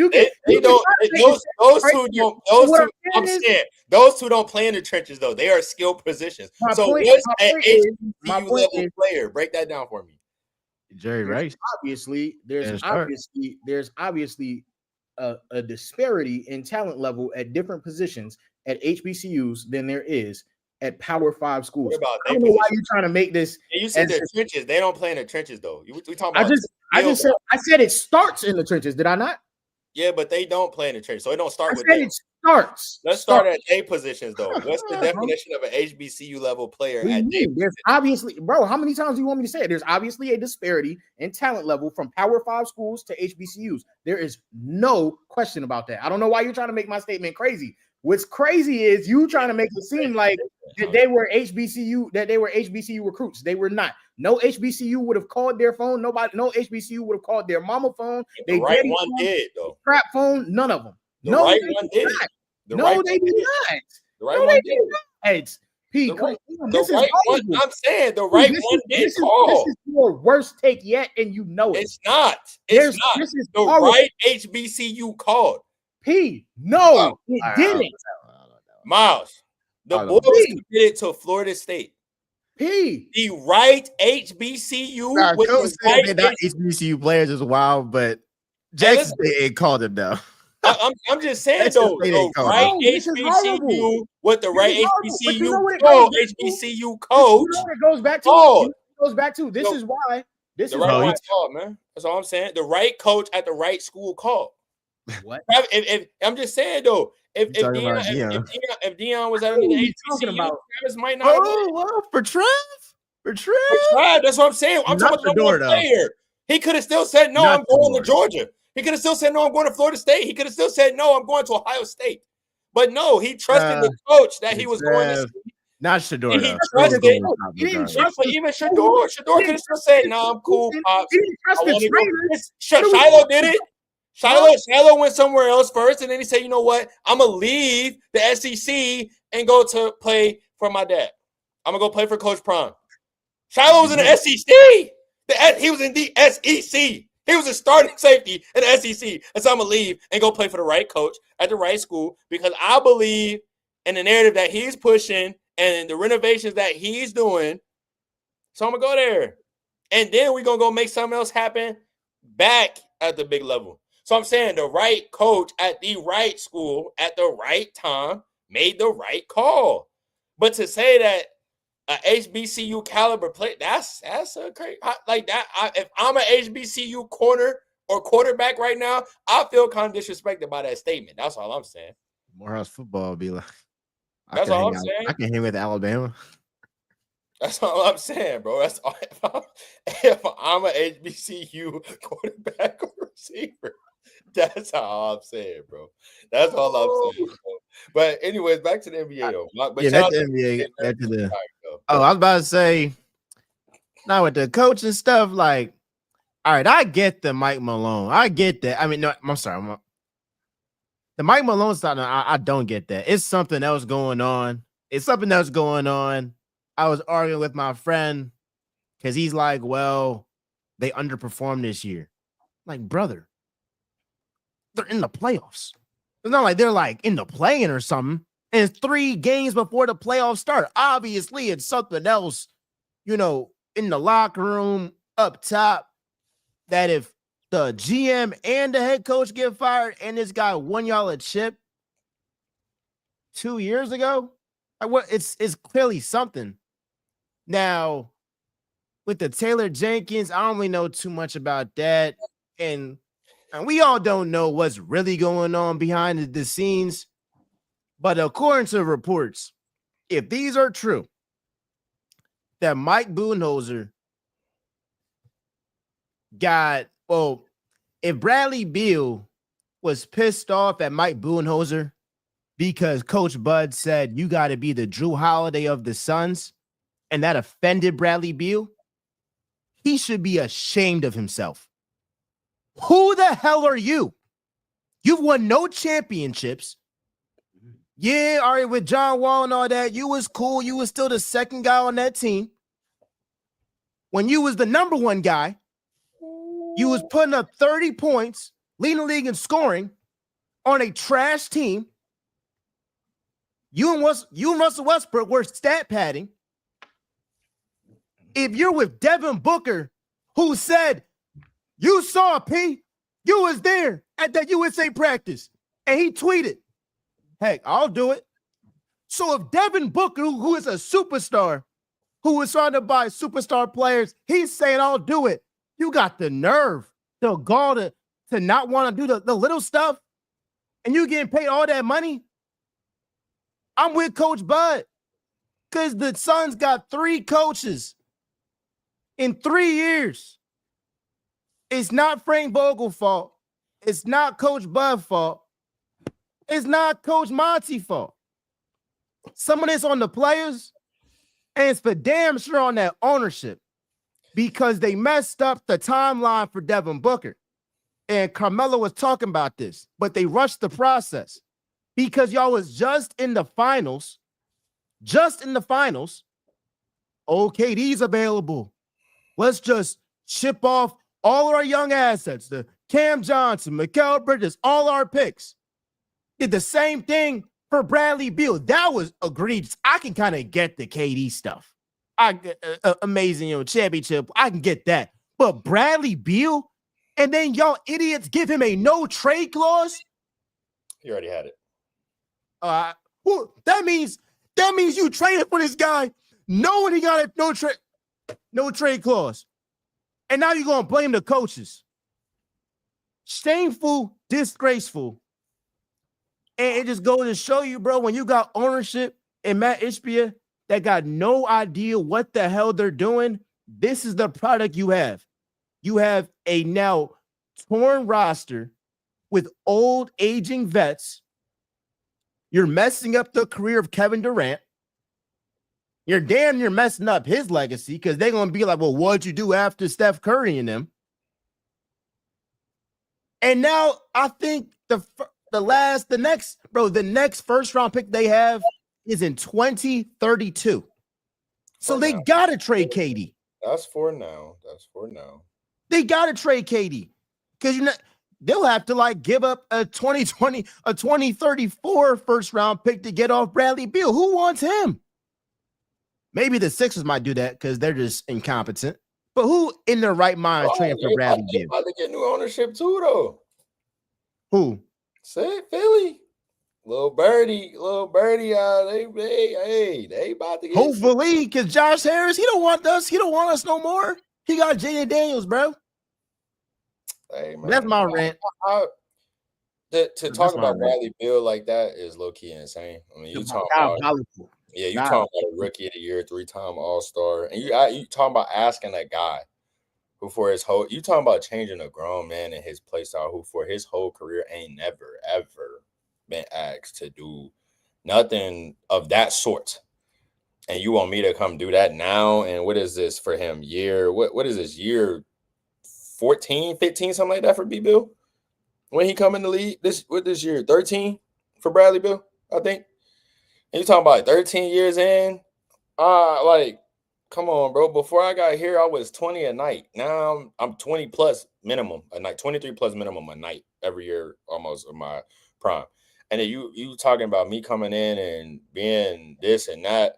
those two don't play in the trenches though. They are skilled positions. What's an HBCU level player? Break that down for me. Jerry Rice. There's obviously a disparity in talent level at different positions at HBCUs than there is at Power 5 schools. I don't know why you're trying to make this. You said they're trenches. They don't play in the trenches though. We talking about. I said it starts in the trenches. Did I not? Yeah, but they don't play in the trenches, so it don't start with them. It starts. Let's start at A positions though. What's the definition of an HBCU level player at A? There's obviously, bro. How many times do you want me to say it? There's obviously a disparity in talent level from Power 5 schools to HBCUs. There is no question about that. I don't know why you're trying to make my statement crazy. What's crazy is you trying to make it seem like that they were HBCU recruits. They were not. No HBCU would have called their phone. No HBCU would have called their mama phone. The right one did though. Crap phone. None of them. The right one did it. No, they did not. The right one did it. Pete, the right one. I'm saying the right one did call. This is your worst take yet, and you know it. It's not. It's not. This is the right HBCU called. P. No, it didn't. Miles, the boy was committed to Florida State. P. The right HBCU with the right HBCU players is wild, but Jackson ain't called him though. I'm just saying though, the right HBCU with the right HBCU coach. It goes back to this is why. This the is right one called, man. That's all I'm saying. The right coach at the right school called. What? If I'm just saying though, if Deion was at an HBCU, Travis might not. For Trev. That's what I'm saying. I'm talking about the player. He could have still said no. I'm going to Georgia. He could have still said no. I'm going to Florida State. He could have still said no. I'm going to Ohio State. But no, he trusted the coach that he was going to. Not Shador. He trusted. He didn't trust even Shador. Shador could have still said, "No, I'm cool, pops." He didn't trust the trainers. Shiloh did it. Shiloh went somewhere else first, and then he said, "You know what? I'm gonna leave the SEC and go to play for my dad. I'm gonna go play for Coach Prime." Shiloh was in the SEC. He was in the SEC. He was a starting safety in the SEC. And so I'm gonna leave and go play for the right coach at the right school because I believe in the narrative that he's pushing and the renovations that he's doing. So I'm gonna go there, and then we're gonna go make something else happen back at the big level. So I'm saying the right coach at the right school at the right time made the right call. But to say that a HBCU caliber play, that's a crazy like that. If I'm an HBCU corner or quarterback right now, I feel kind of disrespected by that statement. That's all I'm saying. Morehouse football be like. That's all I'm saying. I can hang with Alabama. That's all I'm saying, bro. That's all. If I'm an HBCU quarterback or receiver, that's all I'm saying, bro. That's all I'm saying. Bro. But anyways, back to the NBA though. But back to the NBA. I was about to say, now with the coaching stuff, like, all right, I get the Mike Malone. I get that. I mean, no, I'm sorry. The Mike Malone stuff, I don't get that. It's something else going on. I was arguing with my friend because he's like, well, they underperformed this year. Like, brother, they're in the playoffs. It's not like they're like in the play-in or something. And it's 3 games before the playoffs start. Obviously, it's something else, in the locker room, up top, that if the GM and the head coach get fired and this guy won y'all a chip 2 years ago, it's clearly something. Now, with the Taylor Jenkins, I don't really know too much about that. And we all don't know what's really going on behind the scenes. But according to reports, if these are true, that Mike Budenholzer if Bradley Beal was pissed off at Mike Budenholzer because Coach Bud said you got to be the Drew Holiday of the Suns, and that offended Bradley Beal, he should be ashamed of himself. Who the hell are you? You've won no championships. Yeah, all right, with John Wall and all that, you was cool. You was still the second guy on that team. When you was the number one guy, you was putting up 30 points, leading the league in scoring on a trash team. You and Russell Westbrook were stat padding. If you're with Devin Booker, who said, you saw P, you was there at that USA practice, and he tweeted, heck, I'll do it. So if Devin Booker, who is a superstar, who is surrounded by superstar players, he's saying, I'll do it. You got the nerve, the gall to not want to do the little stuff, and you getting paid all that money? I'm with Coach Bud because the Suns got 3 coaches in 3 years. It's not Frank Vogel's fault. It's not Coach Bud's fault. It's not Coach Monty's fault. Some of this on the players, and it's for damn sure on that ownership because they messed up the timeline for Devin Booker. and Carmelo was talking about this, but they rushed the process because y'all was just in the finals. Oh, KD's available. Let's just ship off all our young assets, the Cam Johnson, Mikal Bridges, all our picks. Did the same thing for Bradley Beal. That was egregious. I can kind of get the KD stuff. Amazing, championship. I can get that. But Bradley Beal, and then y'all idiots give him a no trade clause. He already had it. Well, that means you traded for this guy knowing he got a no trade clause. And now you're going to blame the coaches. Shameful, disgraceful. And it just goes to show you, bro, when you got ownership and Matt Ishbia that got no idea what the hell they're doing, this is the product you have. You have a now torn roster with old, aging vets. You're messing up the career of Kevin Durant. You're damn near messing up his legacy because they're going to be like, well, what'd you do after Steph Curry and them? And now I think the next first round pick they have is in 2032. So they got to trade KD. That's for now. They got to trade KD because they'll have to give up a 2034 first round pick to get off Bradley Beal. Who wants him? Maybe the Sixers might do that because they're just incompetent. But who in their right mind trading for Bradley Beal? About to get new ownership too, though. Who? Say Philly. Little birdie. They about to get. Hopefully, because Josh Harris, he don't want us. He don't want us no more. He got Jalen Daniels, bro. Hey, man. That's my rant. To talk about Bradley Beal like that is low key insane. I mean, you talking about talking about a rookie of the year, 3-time All-Star, and you talking about asking a guy who for his whole you talking about changing a grown man in his play style who for his whole career ain't never ever been asked to do nothing of that sort. And you want me to come do that now? And what is this for him? What is this year? 14, 15, something like that for B. Bill? When he come in the league this year? 13 for Bradley Beal, I think. And you talking about 13 years in? Come on, bro. Before I got here, I was 20 a night. Now I'm 20 plus minimum a night, 23 plus minimum a night every year almost of my prime. And then you talking about me coming in and being this and that.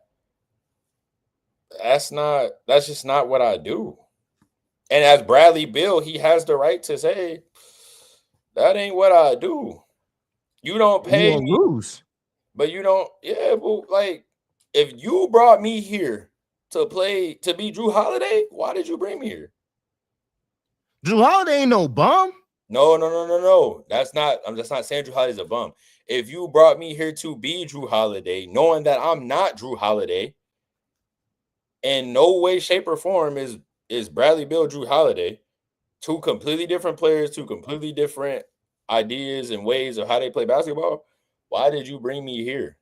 That's just not what I do. And as Bradley Beal, he has the right to say, that ain't what I do. You don't pay me. Lose. But you don't, if you brought me here to be Drew Holiday, why did you bring me here? Drew Holiday ain't no bum. No. I'm just not saying Drew Holiday's a bum. If you brought me here to be Drew Holiday, knowing that I'm not Drew Holiday, in no way, shape, or form is Bradley Beal Drew Holiday, two completely different players, two completely different ideas and ways of how they play basketball. Why did you bring me here?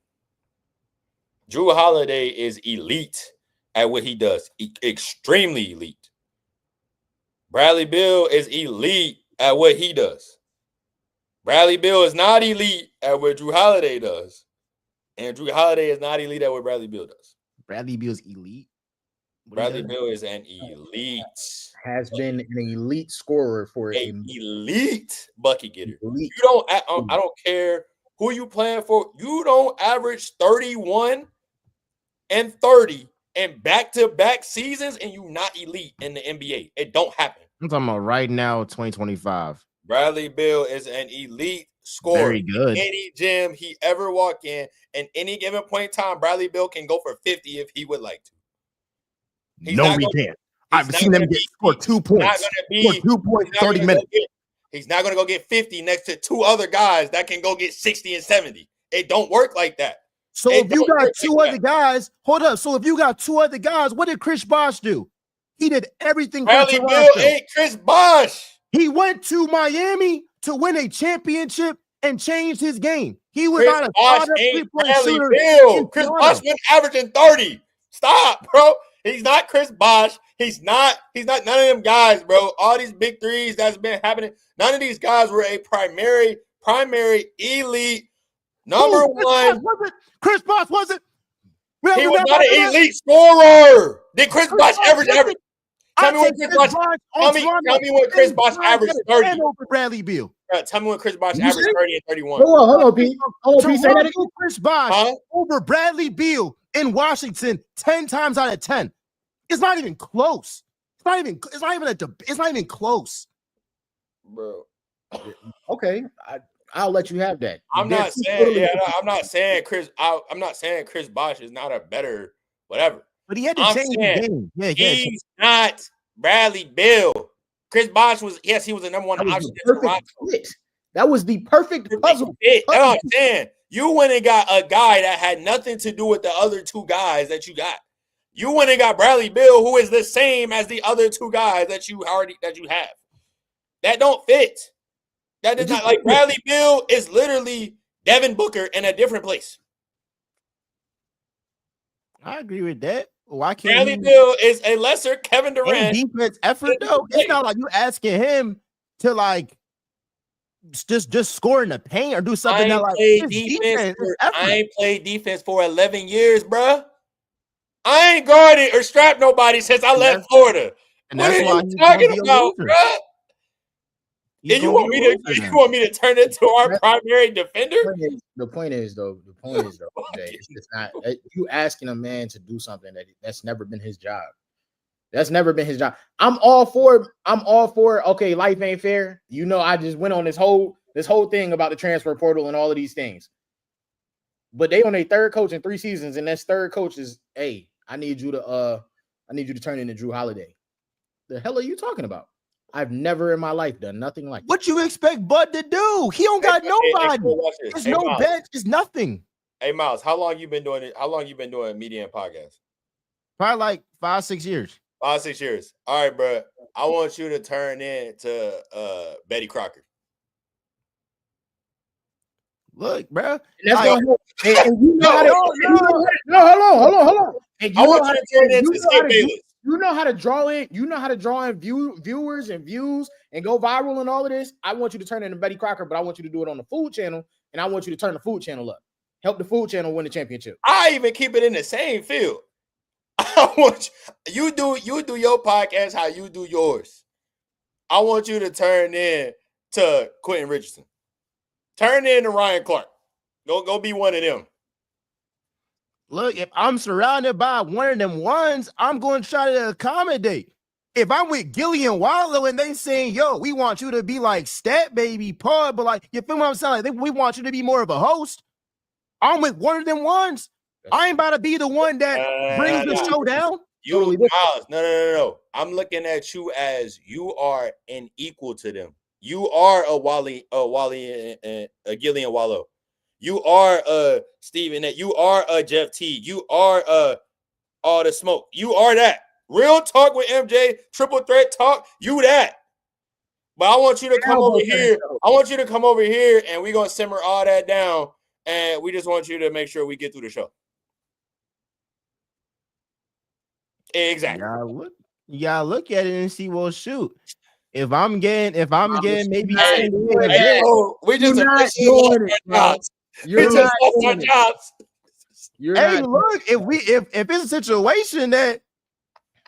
Drew Holiday is elite at what he does. Extremely elite. Bradley Beal is elite at what he does. Bradley Beal is not elite at what Drew Holiday does. And Drew Holiday is not elite at what Bradley Beal does. Bradley Beal's elite? Bradley Beal is an elite. Has been an elite scorer for an elite bucket getter. Elite. You don't. I don't care who you playing for. You don't average 31 and 30 in back-to-back seasons, and you not elite in the NBA. It don't happen. I'm talking about right now, 2025. Bradley Beal is an elite scorer. Very good. Any gym he ever walk in, and any given point in time, Bradley Beal can go for 50 if he would like to. He can't. I've seen them score 2 points. For 2 points, 30 minutes. He's not going to go get 50 next to two other guys that can go get 60 and 70. It don't work like that. So if you got two other guys, hold up. So if you got two other guys, what did Chris Bosh do? He did everything. Bradley Beal ain't Chris Bosh. He went to Miami to win a championship and changed his game. He was not a Chris Bosh went averaging 30. Stop, bro. He's not Chris Bosh. He's not none of them guys, bro. All these big threes that's been happening. None of these guys were a primary elite number one. Chris Bosh wasn't. He was not an elite scorer. Did Chris Bosh average? Tell me when Chris Bosh averaged 30 over Bradley Beal. Tell me when Chris Bosh averaged 30 and 31. Hold on, Pete. Say that again. Chris Bosh over Bradley Beal in Washington 10 times out of 10. It's not even close. It's not even close. Bro. Okay. I'll let you have that. I'm not saying Chris Bosh is not a better whatever. But he had to change the game. Yeah, he's not Bradley Beal. Chris Bosh was he was the number one option in Toronto. That was the perfect puzzle. That's what I'm saying. You went and got a guy that had nothing to do with the other two guys that you got. You went and got Bradley Beal, who is the same as the other two guys that you have. That don't fit. That is not like Bradley Beal is literally Devin Booker in a different place. I agree with that. Why can't Bradley Beal is a lesser Kevin Durant? Defense effort though. It's not like you asking him to like just score in the paint or do something that like I ain't played defense for 11 years, bro. I ain't guarded or strapped nobody since I left Florida. And that's what are you talking about, bro? And you want me to turn into our primary defender? The point is though, Jay, it's not you asking a man to do something that's never been his job. That's never been his job. I'm all for okay, life ain't fair. You know, I just went on this whole thing about the transfer portal and all of these things. But they on their third coach in 3 seasons, and that third coach is, hey, I need you to turn into Drew Holiday. The hell are you talking about? I've never in my life done nothing like that. What you expect Bud to do? He don't got nobody. There's no bench. It's nothing. Hey, Miles, how long you been doing it? How long you been doing media and podcasts? Probably like 5-6 years. 5-6 years. All right, bro. I want you to turn into Betty Crocker. Look, bro. Hold on. And I want you to turn into Skip Bayless. You know how to draw in viewers and views and go viral and all of this. I want you to turn into Betty Crocker, but I want you to do it on the Food Channel, and I want you to turn the Food Channel up. Help the Food Channel win the championship. I even keep it in the same field. I want you do your podcast how you do yours. I want you to turn in to Quentin Richardson. Turn in to Ryan Clark. Go be one of them. Look, if I'm surrounded by one of them ones, I'm going to try to accommodate. If I'm with Gillian Wallow and they saying, yo, we want you to be like Stat Baby, Pod, but like, you feel what I'm saying? Like, we want you to be more of a host. I'm with one of them ones. I ain't about to be the one that brings the show down. No. I'm looking at you as you are an equal to them. You are a Wally and a Gillian Wallow. You are a Steven. You are a Jeff T. You are All the Smoke. You are that. Real talk with MJ, triple threat talk. You that. But I want you to come over here. I want you to come over here, and we're gonna simmer all that down. And we just want you to make sure we get through the show. Exactly. You gotta look at it and see. Well, shoot. If I'm getting maybe we just not doing it, jobs. You're not doing it. Jobs. Hey, look, if it's a situation that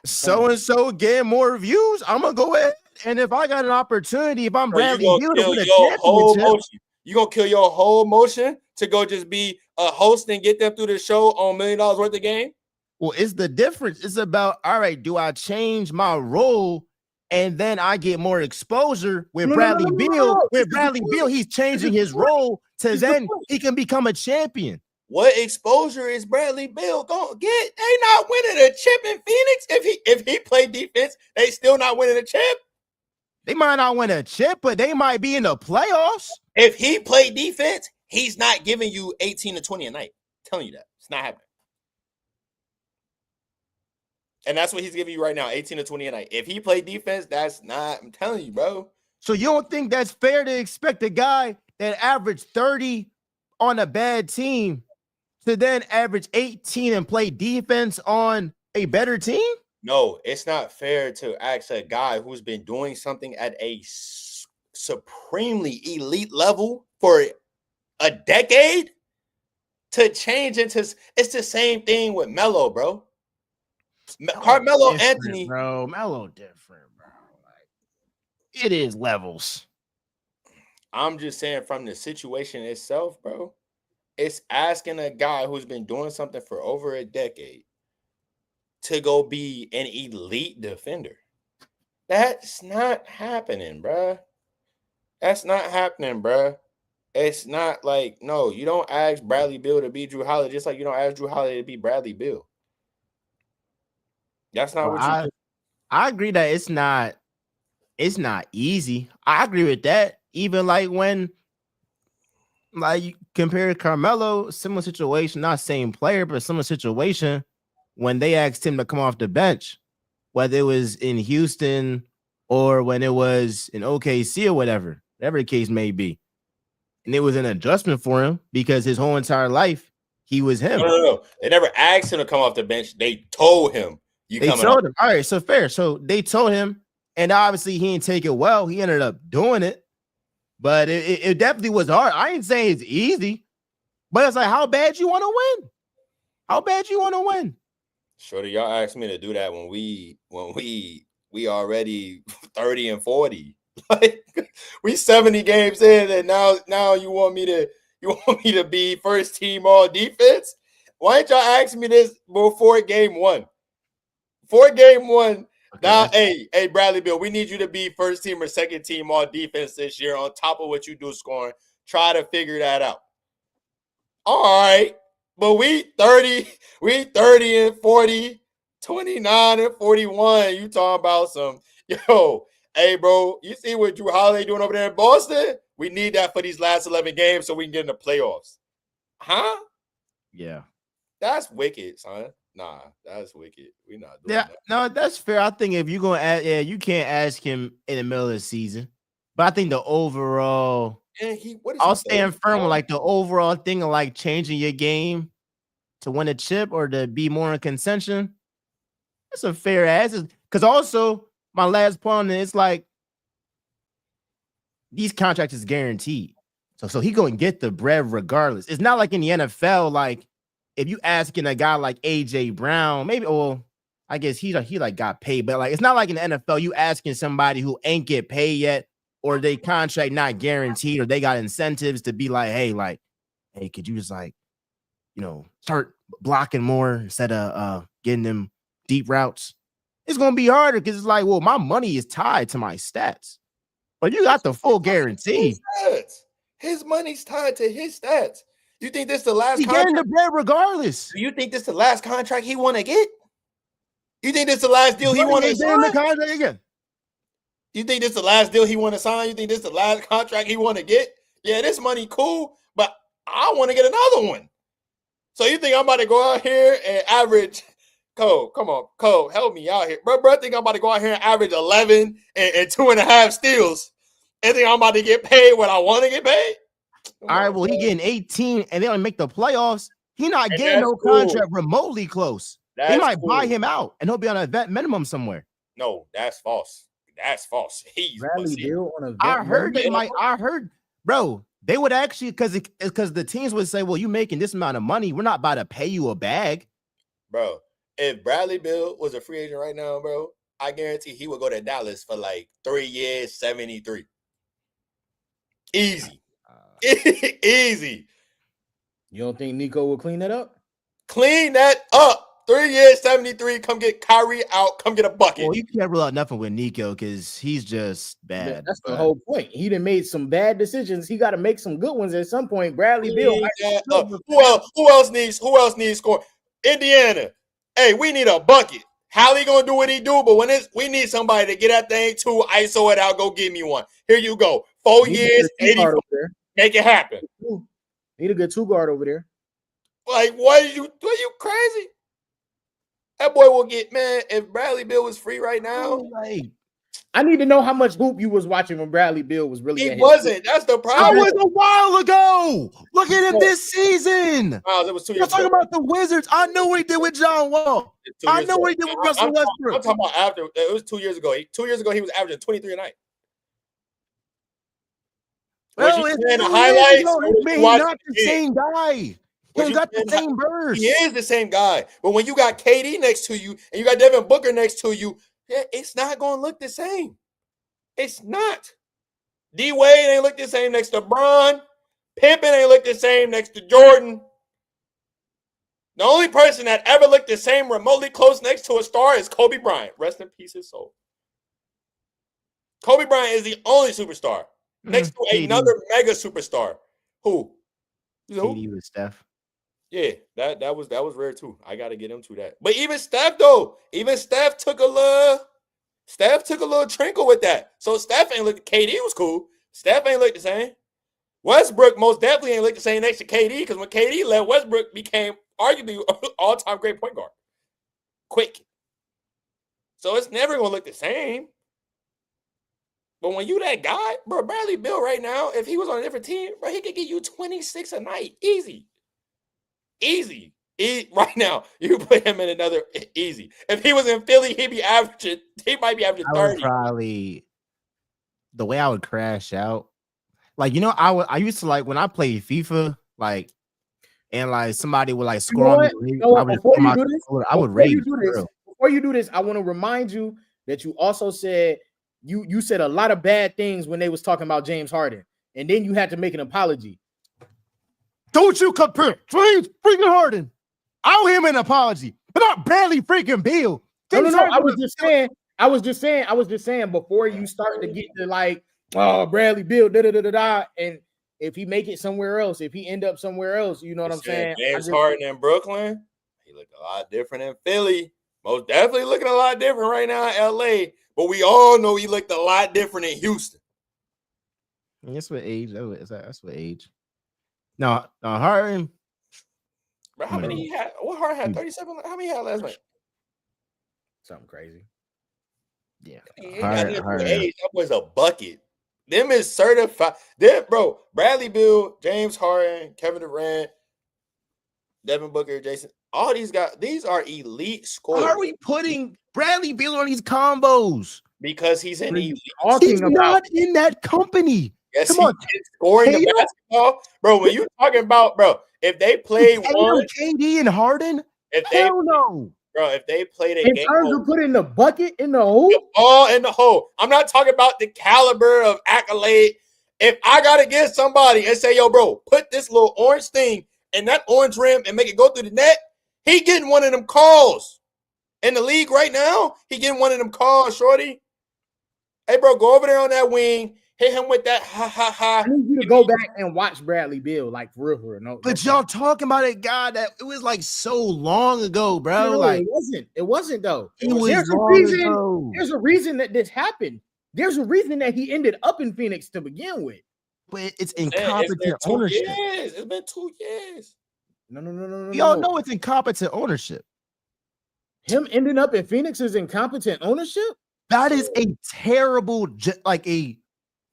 so and so get more views, I'm gonna go ahead. And if I got an opportunity, if I'm Bradley Beal to win a championship, you gonna kill your whole motion to go just be a host and get them through the show on $1 million worth of game? Well, it's the difference. It's about, all right, do I change my role and then I get more exposure with Bradley Beal? With Bradley Beal, he's changing his role to then he can become a champion. What exposure is Bradley Beal gonna get? They not winning a chip in Phoenix. If he played defense, they still not winning a chip. They might not win a chip, but they might be in the playoffs. If he played defense, he's not giving you 18 to 20 a night. I'm telling you that. It's not happening. And that's what he's giving you right now, 18 to 20 a night. If he played defense, that's not, I'm telling you, bro. So you don't think that's fair to expect a guy that averaged 30 on a bad team to then average 18 and play defense on a better team? No, it's not fair to ask a guy who's been doing something at a supremely elite level for a decade to change into. It's the same thing with Melo, bro. Carmelo Anthony, bro. Melo different, bro. Like, it is levels. I'm just saying from the situation itself, bro. It's asking a guy who's been doing something for over a decade to go be an elite defender. That's not happening, bro. That's not happening, bro. It's not like, no, you don't ask Bradley Beal to be Drew Holiday, just like you don't ask Drew Holiday to be Bradley Beal. That's not what you do. I agree that it's not easy. I agree with that. Even like when you compare Carmelo, similar situation, not same player, but similar situation when they asked him to come off the bench, whether it was in Houston or when it was in OKC or whatever the case may be. And it was an adjustment for him because his whole entire life he was him. No. They never asked him to come off the bench. They told him They told him. All right, so fair. So they told him, and obviously he didn't take it well. He ended up doing it, but it definitely was hard. I ain't saying it's easy, but it's like, how bad you want to win? How bad you want to win? Shorty, y'all asked me to do that when we already 30 and 40. Like we 70 games in, and now you want me to be first team all defense? Why didn't y'all ask me this before game one? Before game one, okay. Now, hey, Bradley Beal, we need you to be first team or second team all defense this year on top of what you do scoring. Try to figure that out. All right. But we 30 and 40, 29 and 41. You talking about some, hey, bro, you see what Drew Holiday doing over there in Boston? We need that for these last 11 games so we can get in the playoffs. Huh? Yeah. That's wicked, son. Nah, that's wicked. We're not doing that. No, that's fair. I think if you're going to ask, you can't ask him in the middle of the season. But I think the overall, I'll stand firm on like the overall thing of like changing your game to win a chip or to be more in contention. That's a fair ask. Because also, my last point on it, it's like these contracts is guaranteed. So he going to get the bread regardless. It's not like in the NFL, like if you asking a guy like AJ Brown, maybe, well, I guess he like got paid, but like it's not like in the NFL, you asking somebody who ain't get paid yet, or they contract not guaranteed, or they got incentives to be like, hey, could you just like, start blocking more instead of getting them deep routes? It's gonna be harder because it's like, well, my money is tied to my stats, but you got the full guarantee. His money's tied to his stats. You think this is the last contract? Getting the bread regardless. Do you think this is the last contract he want to get? You think this is the last deal he want to sign? The contract again. You think this is the last deal he want to sign? You think this is the last contract he want to get? Yeah, this money cool, but I want to get another one. So you think I'm about to go out here and average? Cole, come on, Cole, help me out here, bro. I think I'm about to go out here and average 11 and 2.5 steals. And think I'm about to get paid what I want to get paid? All right, well, he getting 18 and they don't make the playoffs. He not getting no contract remotely close. They might buy him out and he'll be on a vet minimum somewhere. No, that's false. That's false. He's Bradley Beal on a vet I heard, bro, they would actually, because the teams would say, well, you making this amount of money. We're not about to pay you a bag. Bro, if Bradley Beal was a free agent right now, bro, I guarantee he would go to Dallas for like 3 years, 73. Easy. Easy. You don't think Nico will clean that up? Clean that up. 3 years, 73. Come get Kyrie out. Come get a bucket. Well, you can't rule out nothing with Nico because he's just bad. Yeah, that's the whole point. He done made some bad decisions. He got to make some good ones at some point. Bradley Beal. Who else needs score? Indiana. Hey, we need a bucket. Hallie gonna do what he do, but we need somebody to get that thing too, ISO it out, go give me one. Here you go. 4 years, 84. Make it happen. Need a good 2-guard over there. Like, what are you crazy? That boy will get, man, if Bradley Beal was free right now, I need to know how much hoop you was watching when Bradley Beal was really. He wasn't. That's the problem. That was a while ago. Look at him this season. Miles, it was 2 years You're talking ago. about the Wizards. I know what he did with John Wall. I know what he did with Russell Westbrook. I'm talking about after. It was 2 years ago. 2 years ago, he was averaging 23 a night. Well, was you playing the highlights? He's not the same guy. He's not the same burst. He is the same guy. But when you got KD next to you and you got Devin Booker next to you, it's not going to look the same. It's not. D-Wade ain't look the same next to Bron. Pippen ain't look the same next to Jordan. The only person that ever looked the same remotely close next to a star is Kobe Bryant. Rest in peace, his soul. Kobe Bryant is the only superstar next to another mega superstar. Who? KD with Steph. Yeah, that was rare too. I got to get him to that. But even Steph though, Steph took a little trinkle with that. So Steph ain't look. KD was cool. Steph ain't look the same. Westbrook most definitely ain't look the same next to KD because when KD left, Westbrook became arguably all-time great point guard. Quick. So it's never gonna look the same. But when you that guy, bro, Bradley Beal right now, if he was on a different team, bro, he could get you 26 a night. Easy. Right now, you put him in another easy. If he was in Philly, he might be averaging 30. Probably the way I would crash out. Like, you know, I used to like when I played FIFA, like, and like somebody would like score on me. I would rage. Before you do this, I want to remind you that you also said you said a lot of bad things when they was talking about James Harden, and then you had to make an apology. Don't you compare James freaking Harden? I owe him an apology, but not Bradley freaking Beal. No. I was just saying before you start to get to like, oh, Bradley Beal, and if he make it somewhere else, if he end up somewhere else, you know what I'm saying? James Harden in Brooklyn, he looked a lot different in Philly. Most definitely looking a lot different right now in LA. But we all know he looked a lot different in Houston. That's what age. That's what age. No, Harden. Bro, how many he had? What Harden had? 37. How many he had last night? Something crazy. Yeah, Harden. Age, that was a bucket. Them is certified. Them, bro. Bradley Beal, James Harden, Kevin Durant, Devin Booker, Jason. All these guys. These are elite scorers. How are we putting Bradley Beal on these combos? Because he's an elite. He's not in that company. Yes, come on, scoring the basketball, bro. When you talking about, bro, if they played one, KD and Harden, no, bro. If they played a game, in terms of putting the bucket in the hole, all in the hole. I'm not talking about the caliber of accolade. If I gotta get somebody and say, yo, bro, put this little orange thing in that orange rim and make it go through the net, he getting one of them calls in the league right now. He getting one of them calls, shorty. Hey, bro, go over there on that wing. Hit him with that ha. I need you to go back and watch Bradley Beal, like for real. No, but y'all talking about a guy that it was like so long ago, bro. No, like it wasn't though. There's a reason that this happened. There's a reason that he ended up in Phoenix to begin with. But it's incompetent ownership. It's been 2 years. No. Y'all know it's incompetent ownership. Him ending up in Phoenix is incompetent ownership. That is a terrible, like a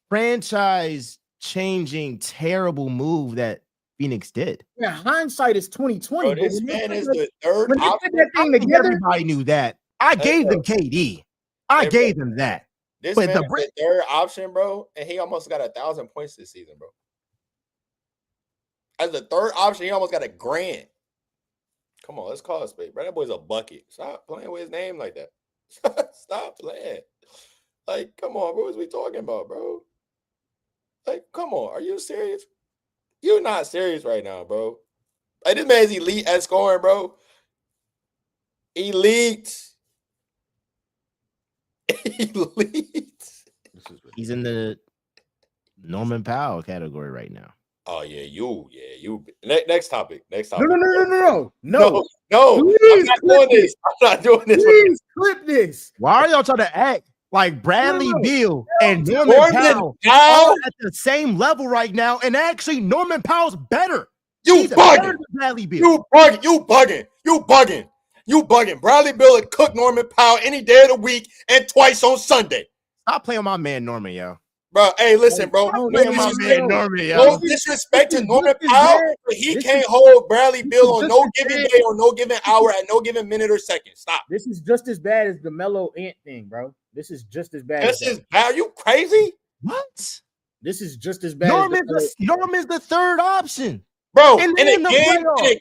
franchise changing terrible move that Phoenix did. Yeah, hindsight is 2020. Bro, this man is the third option. That thing together, everybody knew that. I gave them KD. I gave them that. This man is the third option, bro, and he almost got 1,000 points this season, bro. As the third option, he almost got $1,000. Come on, let's call it spade, bro. That boy's a bucket. Stop playing with his name like that. Stop playing. Like, come on, bro. What are we talking about, bro? Like, come on. Are you serious? You're not serious right now, bro. Like, this man's elite at scoring, bro. Elite. He's in the Norman Powell category right now. Oh, yeah, you. Next topic. No. Please, I'm not doing this. Please clip this. Why are y'all trying to act like Bradley Beal and Norman Powell are at the same level right now? And actually, Norman Powell's better. He's bugging. Bradley Beal. You bugging. Bradley Beal would cook Norman Powell any day of the week and twice on Sunday. Stop playing my man Norman, yo. Bro, hey, listen, bro. Stop No playing my man Norman, yo. no disrespect to Norman Powell, but he can't hold Bradley Beal on no given day or no given hour at no given minute or second. Stop. This is just as bad as the Melo Ant thing, bro. This is just as bad. This is bad. Are you crazy? What? This is just as bad. Norman's the third option. Bro, in a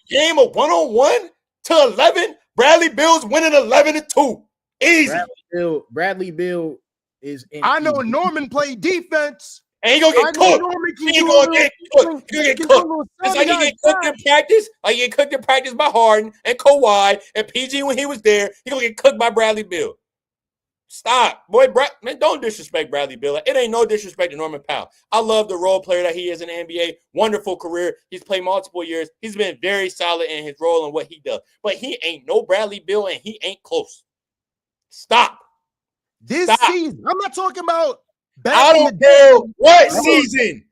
game of 1-on-1 to 11, Bradley Beal's winning 11-2. Easy. Bradley Beal is in. I know Norman played defense. And he gonna get cooked. He gonna get cooked. It's like he get cooked in practice. Like he get cooked in practice by Harden and Kawhi and PG when he was there. He gonna get cooked by Bradley Beal. Stop, boy, man! Don't disrespect Bradley Beal. It ain't no disrespect to Norman Powell. I love the role player that he is in the NBA. Wonderful career. He's played multiple years. He's been very solid in his role and what he does. But he ain't no Bradley Beal, and he ain't close. Stop. This season, I'm not talking about. I don't care what season.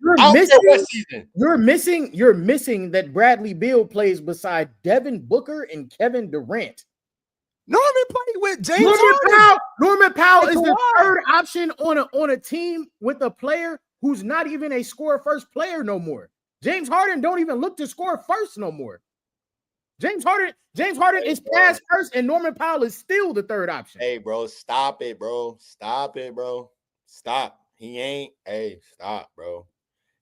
You're missing that Bradley Beal plays beside Devin Booker and Kevin Durant. Norman played with James Harden. Norman Powell is the third option on a team with a player who's not even a score first player no more. James Harden don't even look to score first no more. James Harden is past first, and Norman Powell is still the third option. Hey, bro, stop it, bro. Stop it, bro. Stop. He ain't. Hey, stop, bro.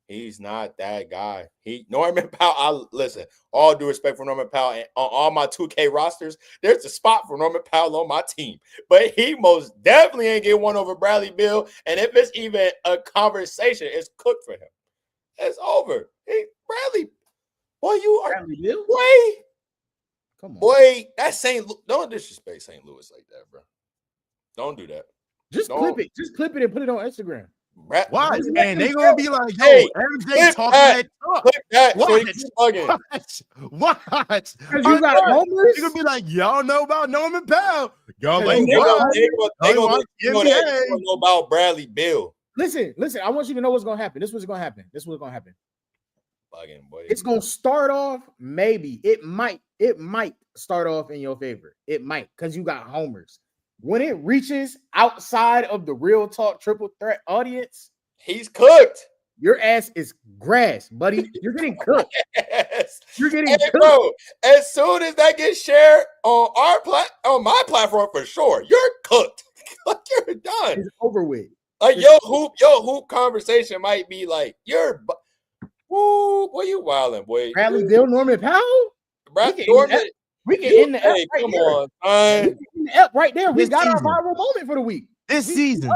He's not that guy. Norman Powell. Listen, all due respect for Norman Powell, and on all my 2K rosters, there's a spot for Norman Powell on my team. But he most definitely ain't get one over Bradley Beal. And if it's even a conversation, it's cooked for him. It's over. Hey, Bradley, boy, you are Bradley Beal? Boy. Come on. Boy, that's St. Louis. Don't disrespect St. Louis like that, bro. Don't do that. Clip it. Just clip it and put it on Instagram. Why? And they gonna be like, yo, hey, MJ talking that talk. Clip that. What? Because you got homers. You're gonna be like, y'all know about Norman Powell. Y'all they gonna know about Bradley Beal. Listen. I want you to know what's gonna happen. This is what's gonna happen. It's gonna start off. Maybe it might start off in your favor. It might, because you got homers. When it reaches outside of the Real Talk Triple Threat audience, he's cooked. Your ass is grass, buddy. You're getting cooked. Yes. You're getting cooked. Bro, as soon as that gets shared on on my platform, for sure, you're cooked. You're done. It's over with. Like your hoop conversation might be like, boy, you wildin', boy. Bradley Beal, Norman Powell. We can end the Hey, come on, son. Right there. We got our viral moment for the week. This season.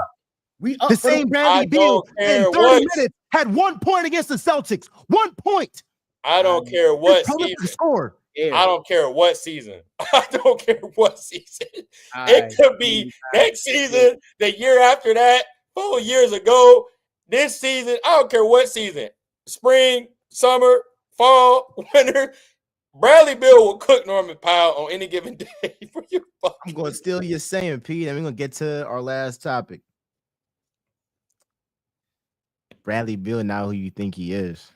We up the same Bradley Beal in 30 minutes had 1 point against the Celtics. 1 point. I don't care what season. Score. I don't care what season. I don't care what season. It could be next season, the year after that, 4 years ago, this season. I don't care what season. Spring, summer, fall, winter. Bradley Beal will cook Norman Powell on any given day. I'm going to steal your saying, Pete, and we're going to get to our last topic. Bradley Beal, now who you think he is.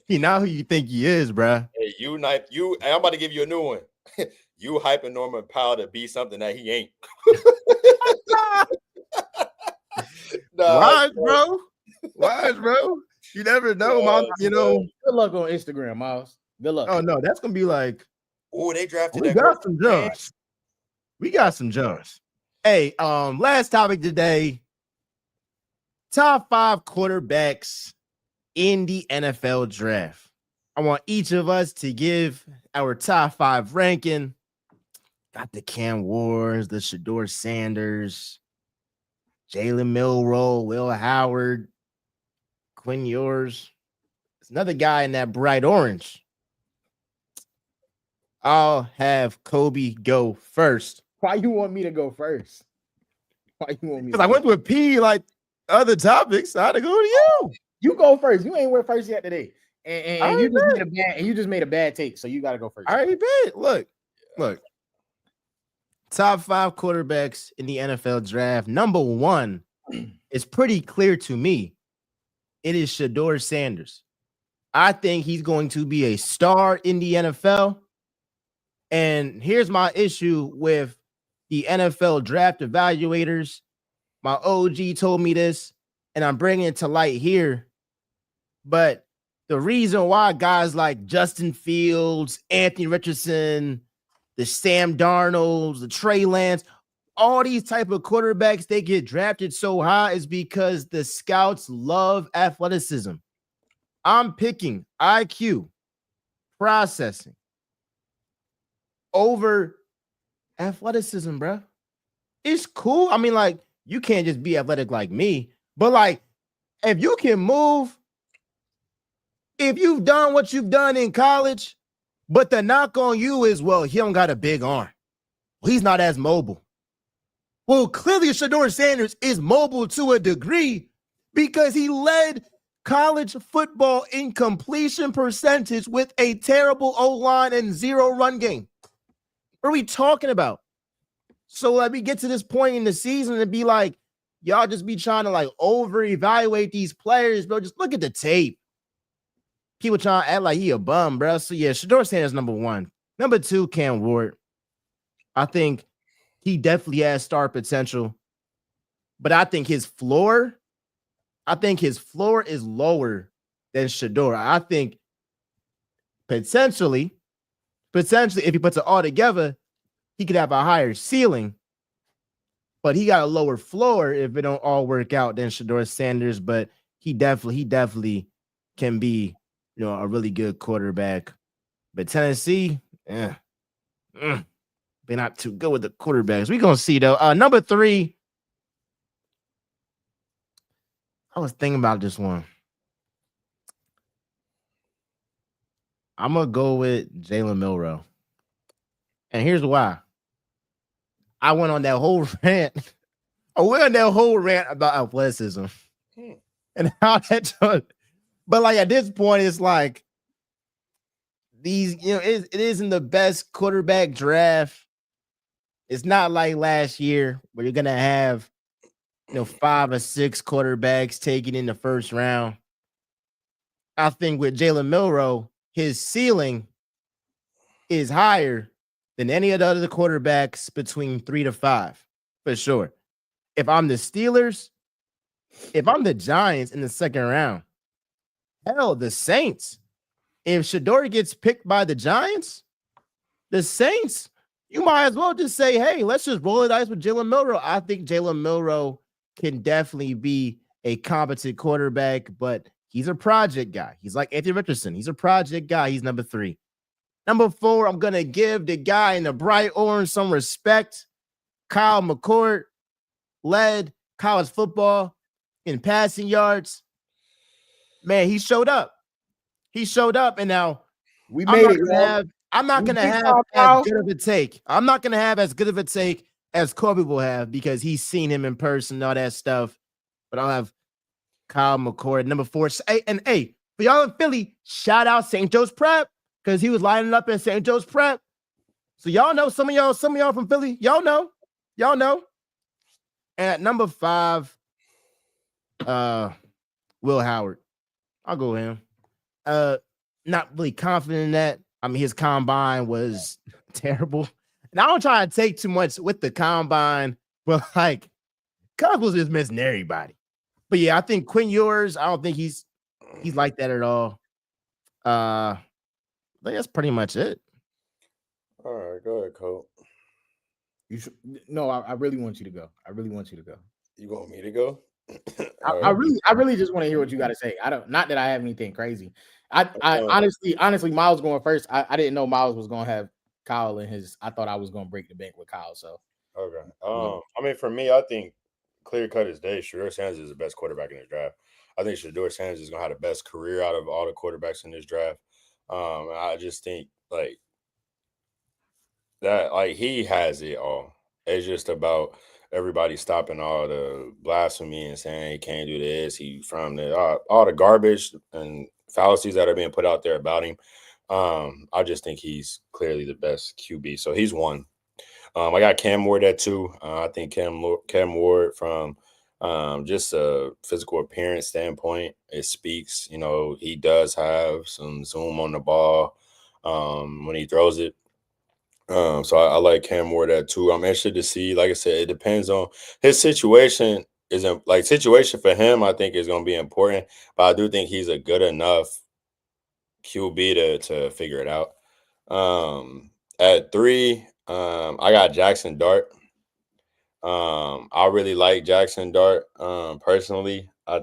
He not who you think he is, bruh. Hey, I'm about to give you a new one. You hyping Norman Powell to be something that he ain't. Why, bro? Why, bro? You never know, Miles. Good luck on Instagram, Miles. Good luck. Oh no, that's gonna be like. Oh, they drafted. We got some jumps. We got some jumps. Hey, last topic today. Top 5 quarterbacks in the NFL draft. I want each of us to give our top 5 ranking. Got the Cam Wars, the Shedeur Sanders, Jalen Milroe, Will Howard, Quinn Ewers. There's another guy in that bright orange. I'll have Kobe go first. Why you want me to go first? Why you want me? Because I went with P like other topics. I had to go to you. You go first. You ain't went first yet today, and you just made a bad take. So you got to go first. I already bet. Look. Top 5 quarterbacks in the NFL draft. Number 1 is pretty clear to me. It is Shedeur Sanders. I think he's going to be a star in the NFL. And here's my issue with the NFL draft evaluators. My OG told me this, and I'm bringing it to light here. But the reason why guys like Justin Fields, Anthony Richardson, the Sam Darnolds, the Trey Lance, all these type of quarterbacks, they get drafted so high is because the scouts love athleticism. I'm picking IQ, processing over athleticism, bro. It's cool. I mean, like, you can't just be athletic like me, but like, if you can move, if you've done what you've done in college, but the knock on you is, well, he don't got a big arm. Well, he's not as mobile. Well, clearly Shedeur Sanders is mobile to a degree because he led college football in completion percentage with a terrible O-line and zero run game. What are we talking about? So let me get to this point in the season and be like, y'all just be trying to like over-evaluate these players, bro. Just look at the tape. People trying to act like he a bum, bro. So yeah, Shedeur Sanders number 1. Number 2, Cam Ward. I think he definitely has star potential, but I think his floor is lower than Shedeur. I think potentially, if he puts it all together, he could have a higher ceiling, but he got a lower floor if it don't all work out than Shedeur Sanders. But he definitely can be, a really good quarterback. But Tennessee, they're not too good with the quarterbacks. We're gonna see though. Number 3. I was thinking about this one. I'm gonna go with Jalen Milroe. And here's why. I went on that whole rant. About athleticism and how that does. But like at this point, it's like these, it isn't the best quarterback draft. It's not like last year where you're gonna have 5 or 6 quarterbacks taken in the first round. I think with Jalen Milroe, his ceiling is higher than any of the other quarterbacks between 3 to 5, for sure. If I'm the Steelers, if I'm the Giants in the second round, hell, the Saints. If Shedeur gets picked by the Giants, the Saints, you might as well just say, hey, let's just roll the dice with Jalen Milroe. I think Jalen Milroe can definitely be a competent quarterback, but he's a project guy. He's like Anthony Richardson. He's a project guy. He's number 3. Number 4, I'm going to give the guy in the bright orange some respect. Kyle McCord led college football in passing yards. Man, he showed up. And now we made it. I'm not going to have as good of a take. I'm not going to have as good of a take as Kobe will have because he's seen him in person and all that stuff. But I'll have Kyle McCord, number 4. And hey, for y'all in Philly, shout out St. Joe's Prep because he was lining up in St. Joe's Prep. So y'all know, some of y'all from Philly, y'all know. And at number 5, Will Howard. I'll go with him. Not really confident in that. I mean, his combine was terrible. And I don't try to take too much with the combine, but like, Cubs was just missing everybody. But yeah, I think Quinn Ewers, I don't think he's like that at all. I think that's pretty much it. All right, go ahead, Cole. You should, no, I really want you to go. You want me to go? I really just want to hear what you got to say. Not that I have anything crazy. I honestly, Miles going first. I didn't know Miles was going to have Kyle in his. I thought I was going to break the bank with Kyle. So okay. I mean, for me, I think clear cut is day. Shedeur Sanders is the best quarterback in this draft. I think Shedeur Sanders is going to have the best career out of all the quarterbacks in this draft. I just think like that, like he has it all. It's just about everybody stopping all the blasphemy and saying he can't do this. He from the all the garbage and fallacies that are being put out there about him. I just think he's clearly the best QB. So he's 1. I got Cam Ward at 2. I think Cam Ward from just a physical appearance standpoint, it speaks. He does have some zoom on the ball when he throws it. So I like Cam more that too. I'm interested to see. Like I said, it depends on his situation. Isn't like situation for him. I think is going to be important, but I do think he's a good enough QB to figure it out. At 3, I got Jackson Dart. I really like Jackson Dart. Personally, I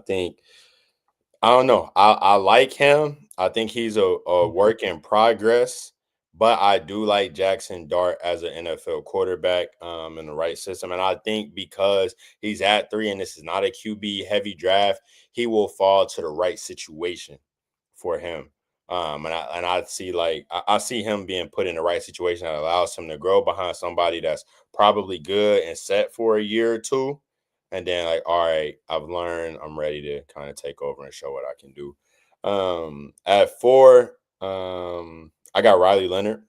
don't know. I like him. I think he's a work in progress, but I do like Jackson Dart as an NFL quarterback in the right system. And I think because he's at 3 and this is not a QB heavy draft, he will fall to the right situation for him. And I see I see him being put in the right situation that allows him to grow behind somebody that's probably good and set for a year or two. And then all right, I've learned, I'm ready to kind of take over and show what I can do. At 4, I got Riley Leonard.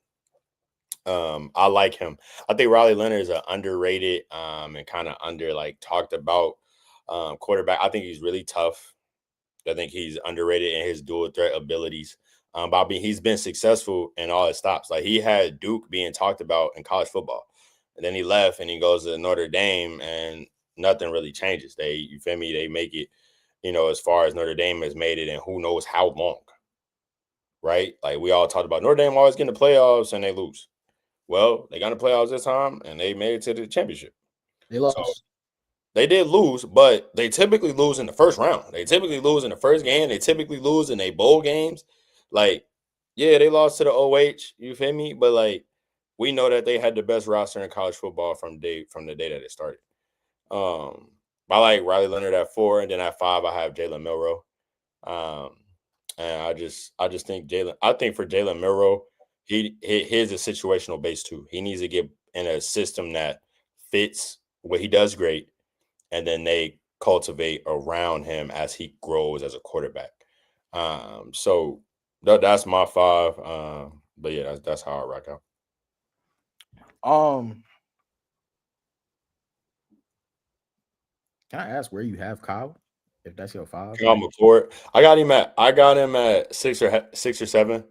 I like him. I think Riley Leonard is an underrated and kind of under talked about quarterback. I think he's really tough. I think he's underrated in his dual threat abilities. But he's been successful in all his stops. Like he had Duke being talked about in college football, and then he left and he goes to Notre Dame, and nothing really changes. You feel me? They make it, as far as Notre Dame has made it, and who knows how long, right? Like we all talked about Notre Dame always getting the playoffs and they lose. Well, they got the playoffs this time and they made it to the championship. They lost. So, they did lose, but they typically lose in the first round. They typically lose in the first game. They typically lose in their bowl games. Yeah, they lost to the OH, you feel me? But we know that they had the best roster in college football from the day that it started. I like Riley Leonard at 4, and then at 5 I have Jalen Milroe. And I just think for Jalen Milroe, he's a situational base too. He needs to get in a system that fits what he does great. And then they cultivate around him as he grows as a quarterback. So that's my 5. But yeah, that's how I rock out. Can I ask where you have Kyle? If that's your 5, Kyle McCord. I got him at 6 or 7.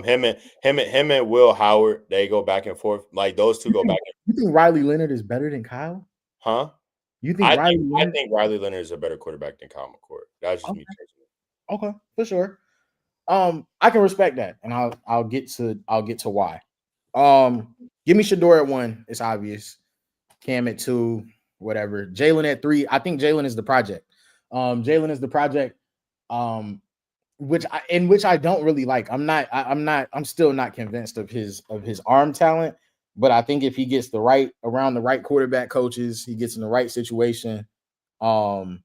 Him and Will Howard, they go back and forth. Like those two go back. You think Riley Leonard is better than Kyle? Huh? You think I think Riley Leonard is a better quarterback than Kyle McCord. That's just me personally. Okay, for sure. I can respect that, and I'll get to why. Give me Shador at 1. It's obvious. Cam at 2, whatever. Jalen at 3. I think Jalen is the project. Jalen is the project. Which I don't really like. I'm still not convinced of his arm talent. But I think if he gets around the right quarterback coaches, he gets in the right situation, and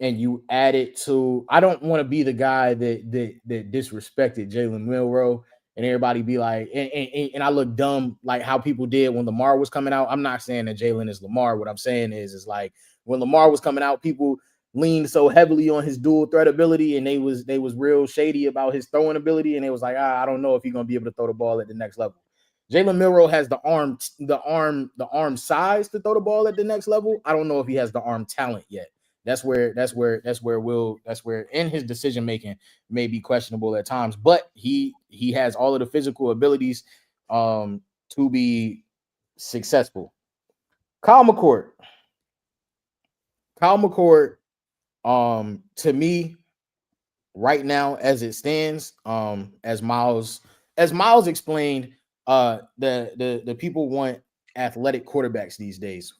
you add it to, I don't want to be the guy that disrespected Jalen Milroe and everybody be like, and I look dumb like how people did when Lamar was coming out. I'm not saying that Jalen is Lamar. What I'm saying is like when Lamar was coming out, people leaned so heavily on his dual threat ability, and they was real shady about his throwing ability, and it was like, I don't know if he's gonna be able to throw the ball at the next level. Jalen Milroe has the arm size to throw the ball at the next level. I don't know if he has the arm talent yet. That's where in his decision making may be questionable at times, but he has all of the physical abilities to be successful. Kyle McCord, to me, right now as it stands, as Miles explained, the people want athletic quarterbacks these days.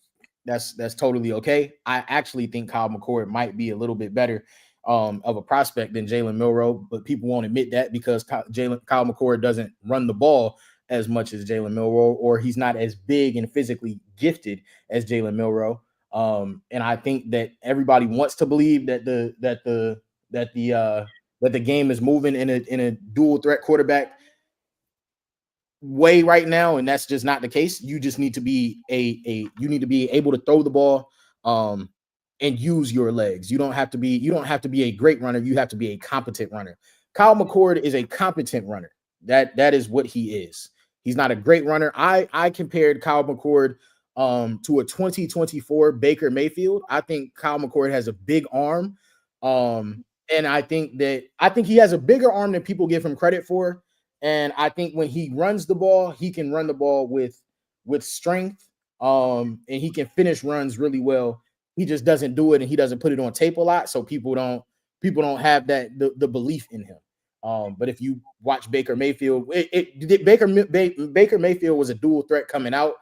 That's totally okay. I actually think Kyle McCord might be a little bit better of a prospect than Jalen Milroe, but people won't admit that because Kyle McCord doesn't run the ball as much as Jalen Milroe, or he's not as big and physically gifted as Jalen Milroe. And I think that everybody wants to believe that the game is moving in a dual threat quarterback way right now, and that's just not the case. You just need to be able to throw the ball and use your legs. You don't have to be a great runner. You have to be a competent runner. Kyle McCord is a competent runner. That is what he is. He's not a great runner. I compared Kyle McCord to a 2024 Baker Mayfield. I think Kyle McCord has a big arm. And I think he has a bigger arm than people give him credit for. And I think when he runs the ball, he can run the ball with strength. And he can finish runs really well. He just doesn't do it, and he doesn't put it on tape a lot, so people don't have that the belief in him. But if you watch Baker Mayfield, Baker Mayfield was a dual threat coming out.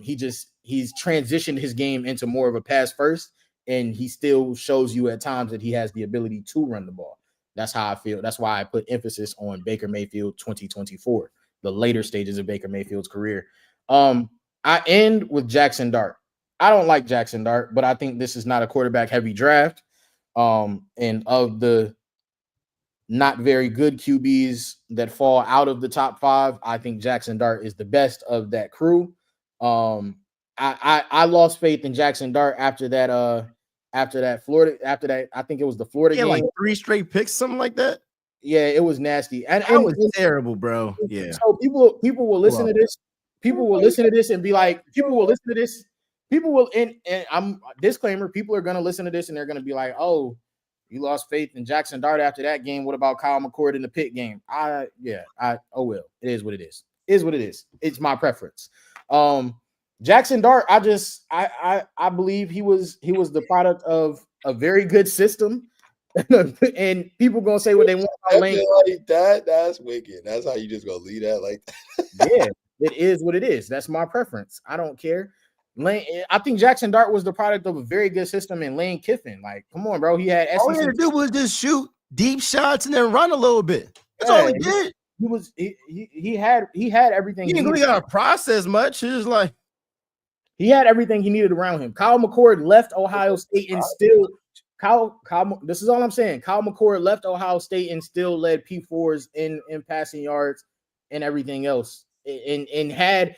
He's transitioned his game into more of a pass first, and he still shows you at times that he has the ability to run the ball. That's how I feel. That's why I put emphasis on Baker Mayfield 2024, the later stages of Baker Mayfield's career. I end with Jackson Dart. I don't like Jackson Dart, but I think this is not a quarterback heavy draft. And of the not very good QBs that fall out of the top 5, I think Jackson Dart is the best of that crew. I lost faith in Jackson Dart after that Florida, I think it was the Florida game. Like 3 straight picks, something like that. Yeah, it was nasty. And that was terrible, bro. Yeah. So people will listen to this. People will listen to this and be like, and I'm disclaimer, people are gonna listen to this and they're gonna be like, oh, you lost faith in Jackson Dart after that game. What about Kyle McCord in the Pitt game? Oh well, it is what it is. It is what it is. It's my preference. Jackson Dart, I believe he was the product of a very good system. And people gonna say what they want about Lane. Like that. That's wicked. That's how you just gonna leave that like that. Yeah, it is what it is. That's my preference. I don't care. Lane, I think Jackson Dart was the product of a very good system in Lane Kiffin. Like, come on, bro. He had all he had to do was just shoot deep shots and then run a little bit. That's all he did. He had everything. He didn't really got to process much. It's like he had everything he needed around him. Kyle McCord left Ohio State and still this is all I'm saying. Kyle McCord left Ohio State and still led P4s in passing yards and everything else. And had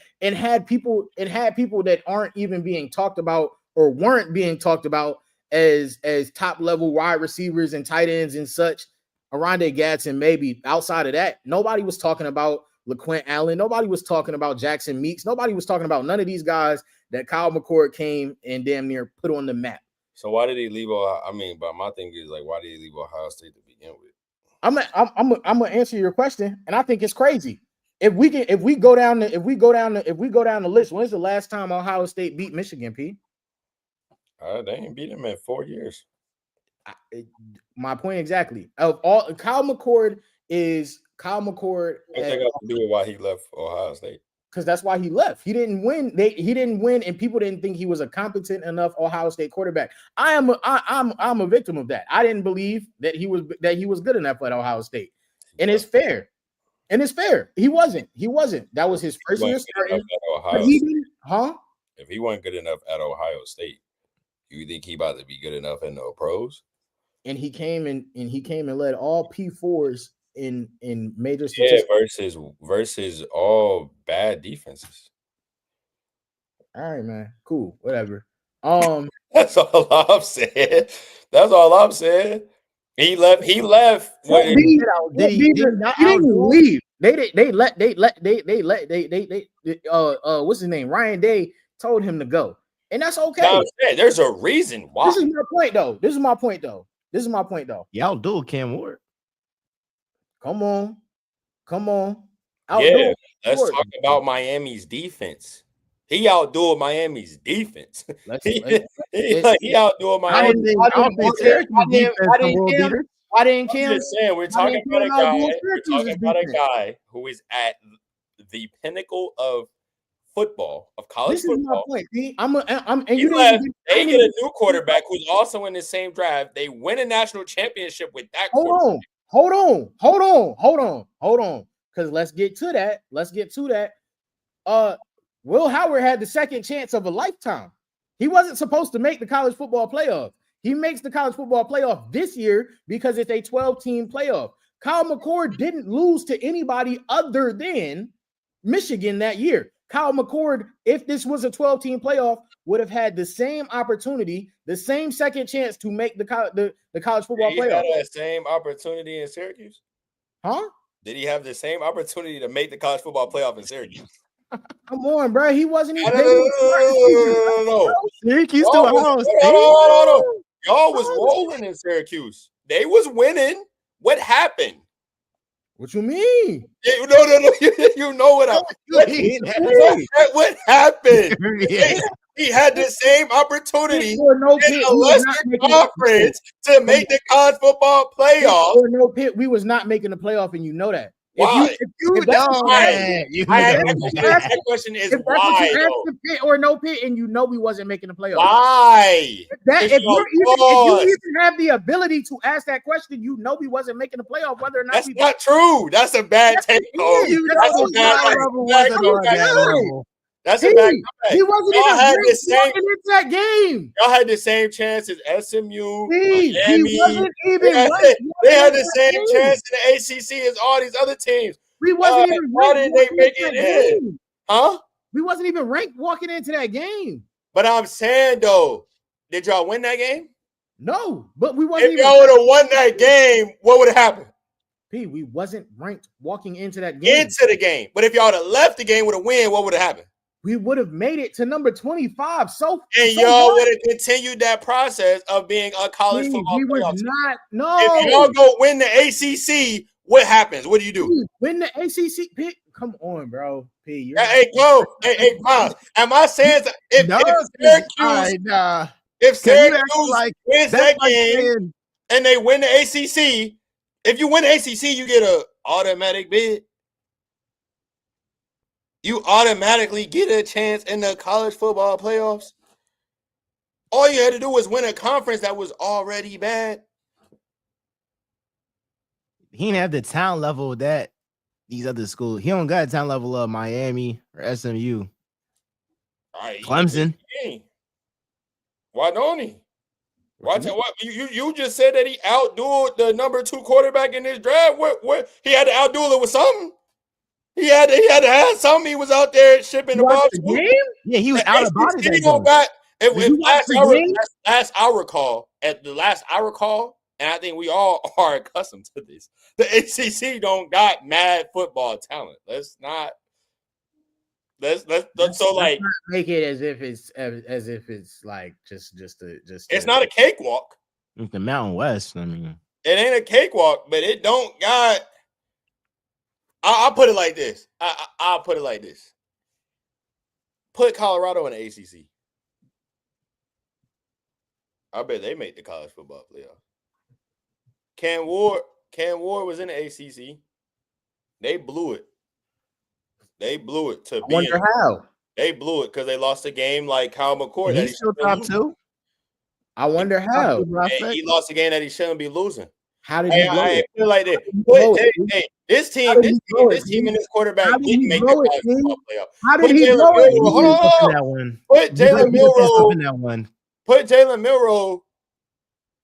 people that aren't even being talked about or weren't being talked about as top level wide receivers and tight ends and such. Arondé Gadsden, maybe. Outside of that, nobody was talking about LaQuint Allen. Nobody was talking about Jackson Meeks. Nobody was talking about none of these guys that Kyle McCord came and damn near put on the map. So why did he leave? But my thing is like, why did he leave Ohio State to begin with? I'm gonna answer your question, and I think it's crazy. If we go down the list, when's the last time Ohio State beat Michigan, P? They ain't beat him in 4 years. My point exactly. Of all, Kyle McCord. What's that got to do with why he left Ohio State? Because that's why he left. He didn't win. He didn't win, and people didn't think he was a competent enough Ohio State quarterback. I'm a victim of that. I didn't believe that he was good enough at Ohio State, and it's fair. He wasn't. That was his first year starting. If he wasn't good enough at Ohio State, you think he about to be good enough in the pros? And he came and led all P4s in major statistics. Yeah, versus all bad defenses. All right, man. Cool. Whatever. That's all I'm saying. He left. He didn't leave. They let what's his name? Ryan Day told him to go. And that's okay. No, there's a reason why. This is my point though. Y'all do Cam Ward. Come on. Yeah, let's talk about Miami's defense. He outdoed Miami's defense. He outdoed Miami. I didn't care. I'm just saying, we're talking about a guy who is at the pinnacle of football, of college football. This is my point. They get a new quarterback who's also in the same draft. They win a national championship with that quarterback. Hold on. Because let's get to that. Will Howard had the second chance of a lifetime. He wasn't supposed to make the college football playoff. He makes the college football playoff this year because it's a 12-team playoff. Kyle McCord didn't lose to anybody other than Michigan that year. Kyle McCord, if this was a 12-team playoff, would have had the same opportunity, the same second chance to make the college football playoff. Did he have that same opportunity in Syracuse? Huh? Did he have the same opportunity to make the college football playoff in Syracuse? Come on, bro. He wasn't even. No. Syracuse to Ohio State. No. Y'all was rolling in Syracuse. They was winning. What happened? What you mean? No. You know what what happened? He had the same opportunity in a lesser conference to make the college football playoff. Or no pit, we was not making the playoff, and you know that. Why? That question is if why? The pit or no pit, and you know we wasn't making the playoff. Why? If you even have the ability to ask that question, you know we wasn't making the playoff. Whether or not that's not true. That's a bad take. That's a bad comeback. He wasn't even walking into that game. Y'all had the same chance as SMU. He wasn't even. They had the same chance in the ACC as all these other teams. We wasn't even. Why did they make it in? Huh? We wasn't even ranked walking into that game. But I'm saying though, did y'all win that game? No, but we wasn't. If y'all would have won that game, what would have happened? We wasn't ranked walking into that game. Into the game. But if y'all would have left the game with a win, what would have happened? We would have made it to number 25. Y'all would have continued that process of being a college football playoff team. No. If y'all go win the ACC, what happens? What do you do? Win the ACC pick? Come on, bro. P, hey, Miles. Am I saying if Syracuse wins that game and they win the ACC, if you win the ACC, you get an automatic bid. You automatically get a chance in the college football playoffs. All you had to do was win a conference that was already bad. He didn't have the talent level that these other schools. He don't got a talent level of Miami or SMU. Right, Clemson. Why don't he? You just said that he outdueled the number 2 quarterback in this draft. What he had to outduel it with something. He had to have something. He was out there shipping the ball. Yeah, he was out of body. Last I recall, and I think we all are accustomed to this. The ACC don't got mad football talent. Let's not make it as if it's like just. It's not a cakewalk. It's the Mountain West. I mean, it ain't a cakewalk, but it don't got. I'll put it like this. I'll put it like this. Put Colorado in the ACC. I bet they make the college football playoff. Cam Ward was in the ACC. They blew it. They blew it to. I wonder how. They blew it because they lost a game like Kyle McCord. He's still top 2. I wonder how. He lost a game that he shouldn't be losing. How did he blow it? Feel like that. This team and this quarterback didn't make the college football playoff. How did he blow it? Put Jalen Milroe in that one. Put Jalen Milroe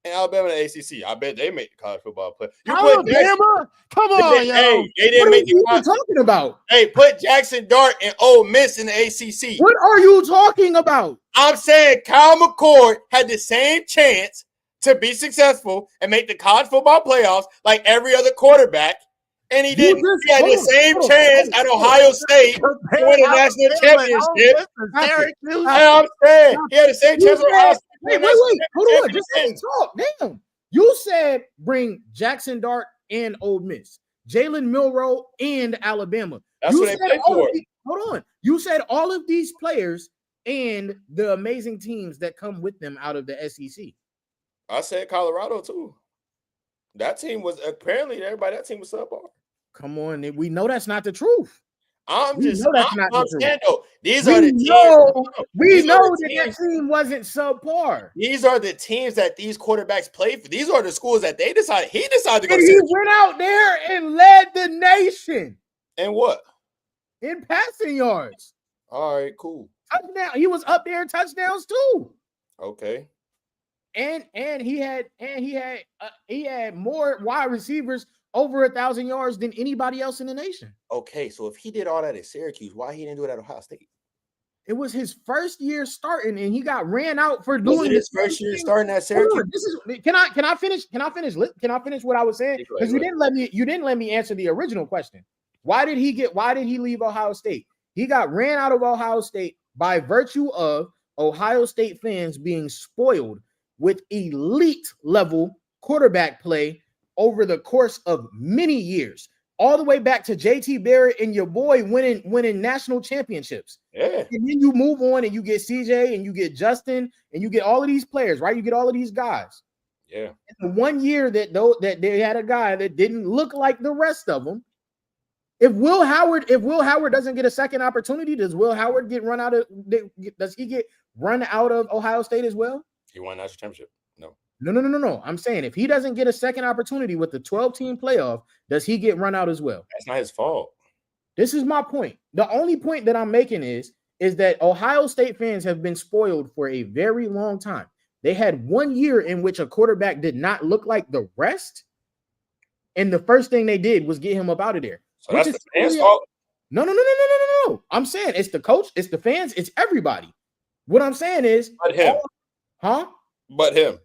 in Alabama and ACC. I bet they make the college football playoff. Alabama? Come on, yo. Hey, they didn't make the college. What are you talking about? Hey, put Jackson Dart and Ole Miss in the ACC. What are you talking about? I'm saying Kyle McCord had the same chance to be successful and make the college football playoffs like every other quarterback, and he didn't. He had the same chance at Ohio State to win a national championship. I'm saying he had the same chance at Ohio State. Wait, hold on. Just let me talk. Damn. You said bring Jackson Dart and Ole Miss, Jalen Milroe and Alabama. That's what they played for. Hold on. You said all of these players and the amazing teams that come with them out of the SEC. I said Colorado too. That team was apparently everybody. That team was subpar. Come on, we know that's not the truth. I'm saying though, these are the teams. We know that team wasn't subpar. These are the teams that these quarterbacks played for. These are the schools that they decided. He decided to go. And he went out there and led the nation. And what? In passing yards. All right, cool. Touchdown. He was up there in touchdowns too. Okay. And he had more wide receivers over 1,000 yards than anybody else in the nation. Okay, so if he did all that at Syracuse, why he didn't do it at Ohio State? It was his first year starting, and he got ran out for doing his first year starting at Syracuse. Can I finish what I was saying? Because you didn't let me answer the original question. Why did he leave Ohio State? He got ran out of Ohio State by virtue of Ohio State fans being spoiled with elite level quarterback play over the course of many years. all the way back to JT Barrett and your boy winning national championships. Yeah. And then you move on and you get CJ and you get Justin and you get all of these players, right? You get all of these guys. Yeah. And the 1 year that they had a guy that didn't look like the rest of them. If Will Howard doesn't get a second opportunity, does Will Howard get run out of? Does he get run out of Ohio State as well? He won national championship. No. No. I'm saying if he doesn't get a second opportunity with the 12-team playoff, does he get run out as well? That's not his fault. This is my point. The only point that I'm making is that Ohio State fans have been spoiled for a very long time. They had 1 year in which a quarterback did not look like the rest, and the first thing they did was get him up out of there. So that's the fans' fault? No. I'm saying it's the coach, it's the fans, it's everybody. What I'm saying is, but him, But him.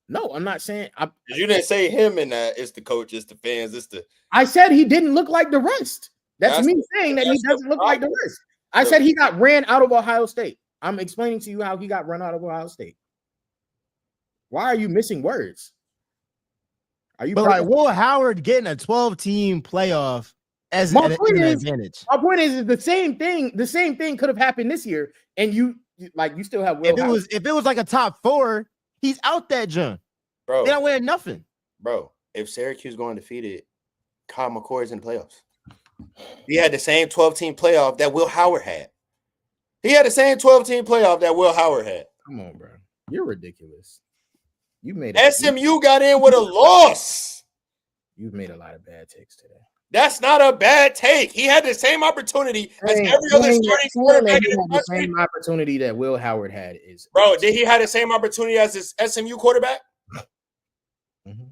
No, I'm not saying. You didn't say him in that. It's the coach, it's the fans, it's the. I said he didn't look like the rest. That's me saying that he doesn't look like the rest. I said he got ran out of Ohio State. I'm explaining to you how he got run out of Ohio State. Why are you missing words? Are you? But like Will Howard getting a 12-team playoff as an advantage. My point is the same thing. The same thing could have happened this year, and you still have Will. If it was like a top 4, he's out that junk. Bro, they don't win nothing. Bro, if Syracuse going undefeated, Kyle McCoy's in the playoffs. He had the same 12-team playoff that Will Howard had. He had the same 12-team playoff that Will Howard had. Come on, bro. You're ridiculous. You made SMU got in with a loss. You've made a lot of bad takes today. That's not a bad take. He had the same opportunity as every other starting quarterback in the country. The same opportunity that Will Howard had is. Bro, did he have the same opportunity as his SMU quarterback? Mm-hmm.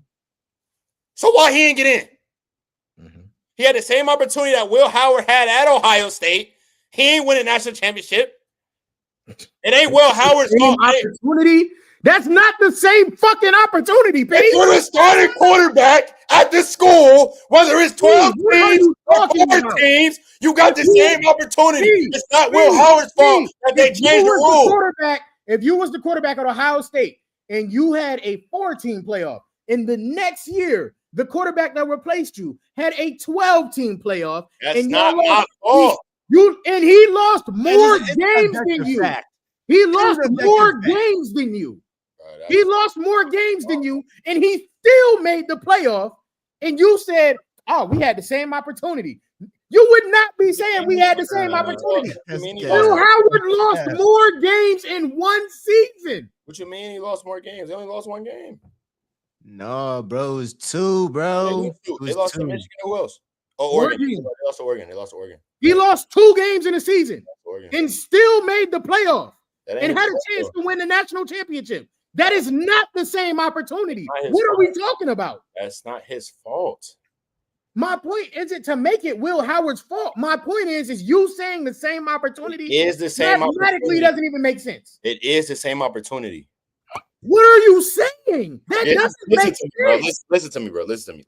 So why he didn't get in? Mm-hmm. He had the same opportunity that Will Howard had at Ohio State. He ain't win a national championship. It ain't Will Howard's opportunity. That's not the same fucking opportunity, Pete. If you're a starting quarterback at the school, whether it's 12 teams or 4 teams, you got the same opportunity. It's not Will Howard's fault that they changed the rule. If you was the quarterback at Ohio State and you had a 4-team playoff, in the next year, the quarterback that replaced you had a 12-team playoff. That's not my fault. He lost more games than you. He lost more games than you. He lost more games than you, and he still made the playoff. And you said, "Oh, we had the same opportunity." You would not be saying we had the same opportunity. Will Howard lost more games in one season. What you mean he lost more games? He only lost 1 game. No, bro, it's 2, bro. They lost to Michigan. Who else? Oh, Oregon. They lost to Oregon. He lost 2 games in a season and still made the playoff and had a chance to win the national championship. That is not the same opportunity. What are we talking about? That's not his fault. My point isn't to make it Will Howard's fault. My point is you saying the same opportunity is the same mathematically doesn't even make sense. It is the same opportunity. What are you saying? That doesn't make sense. Listen to me, bro. Listen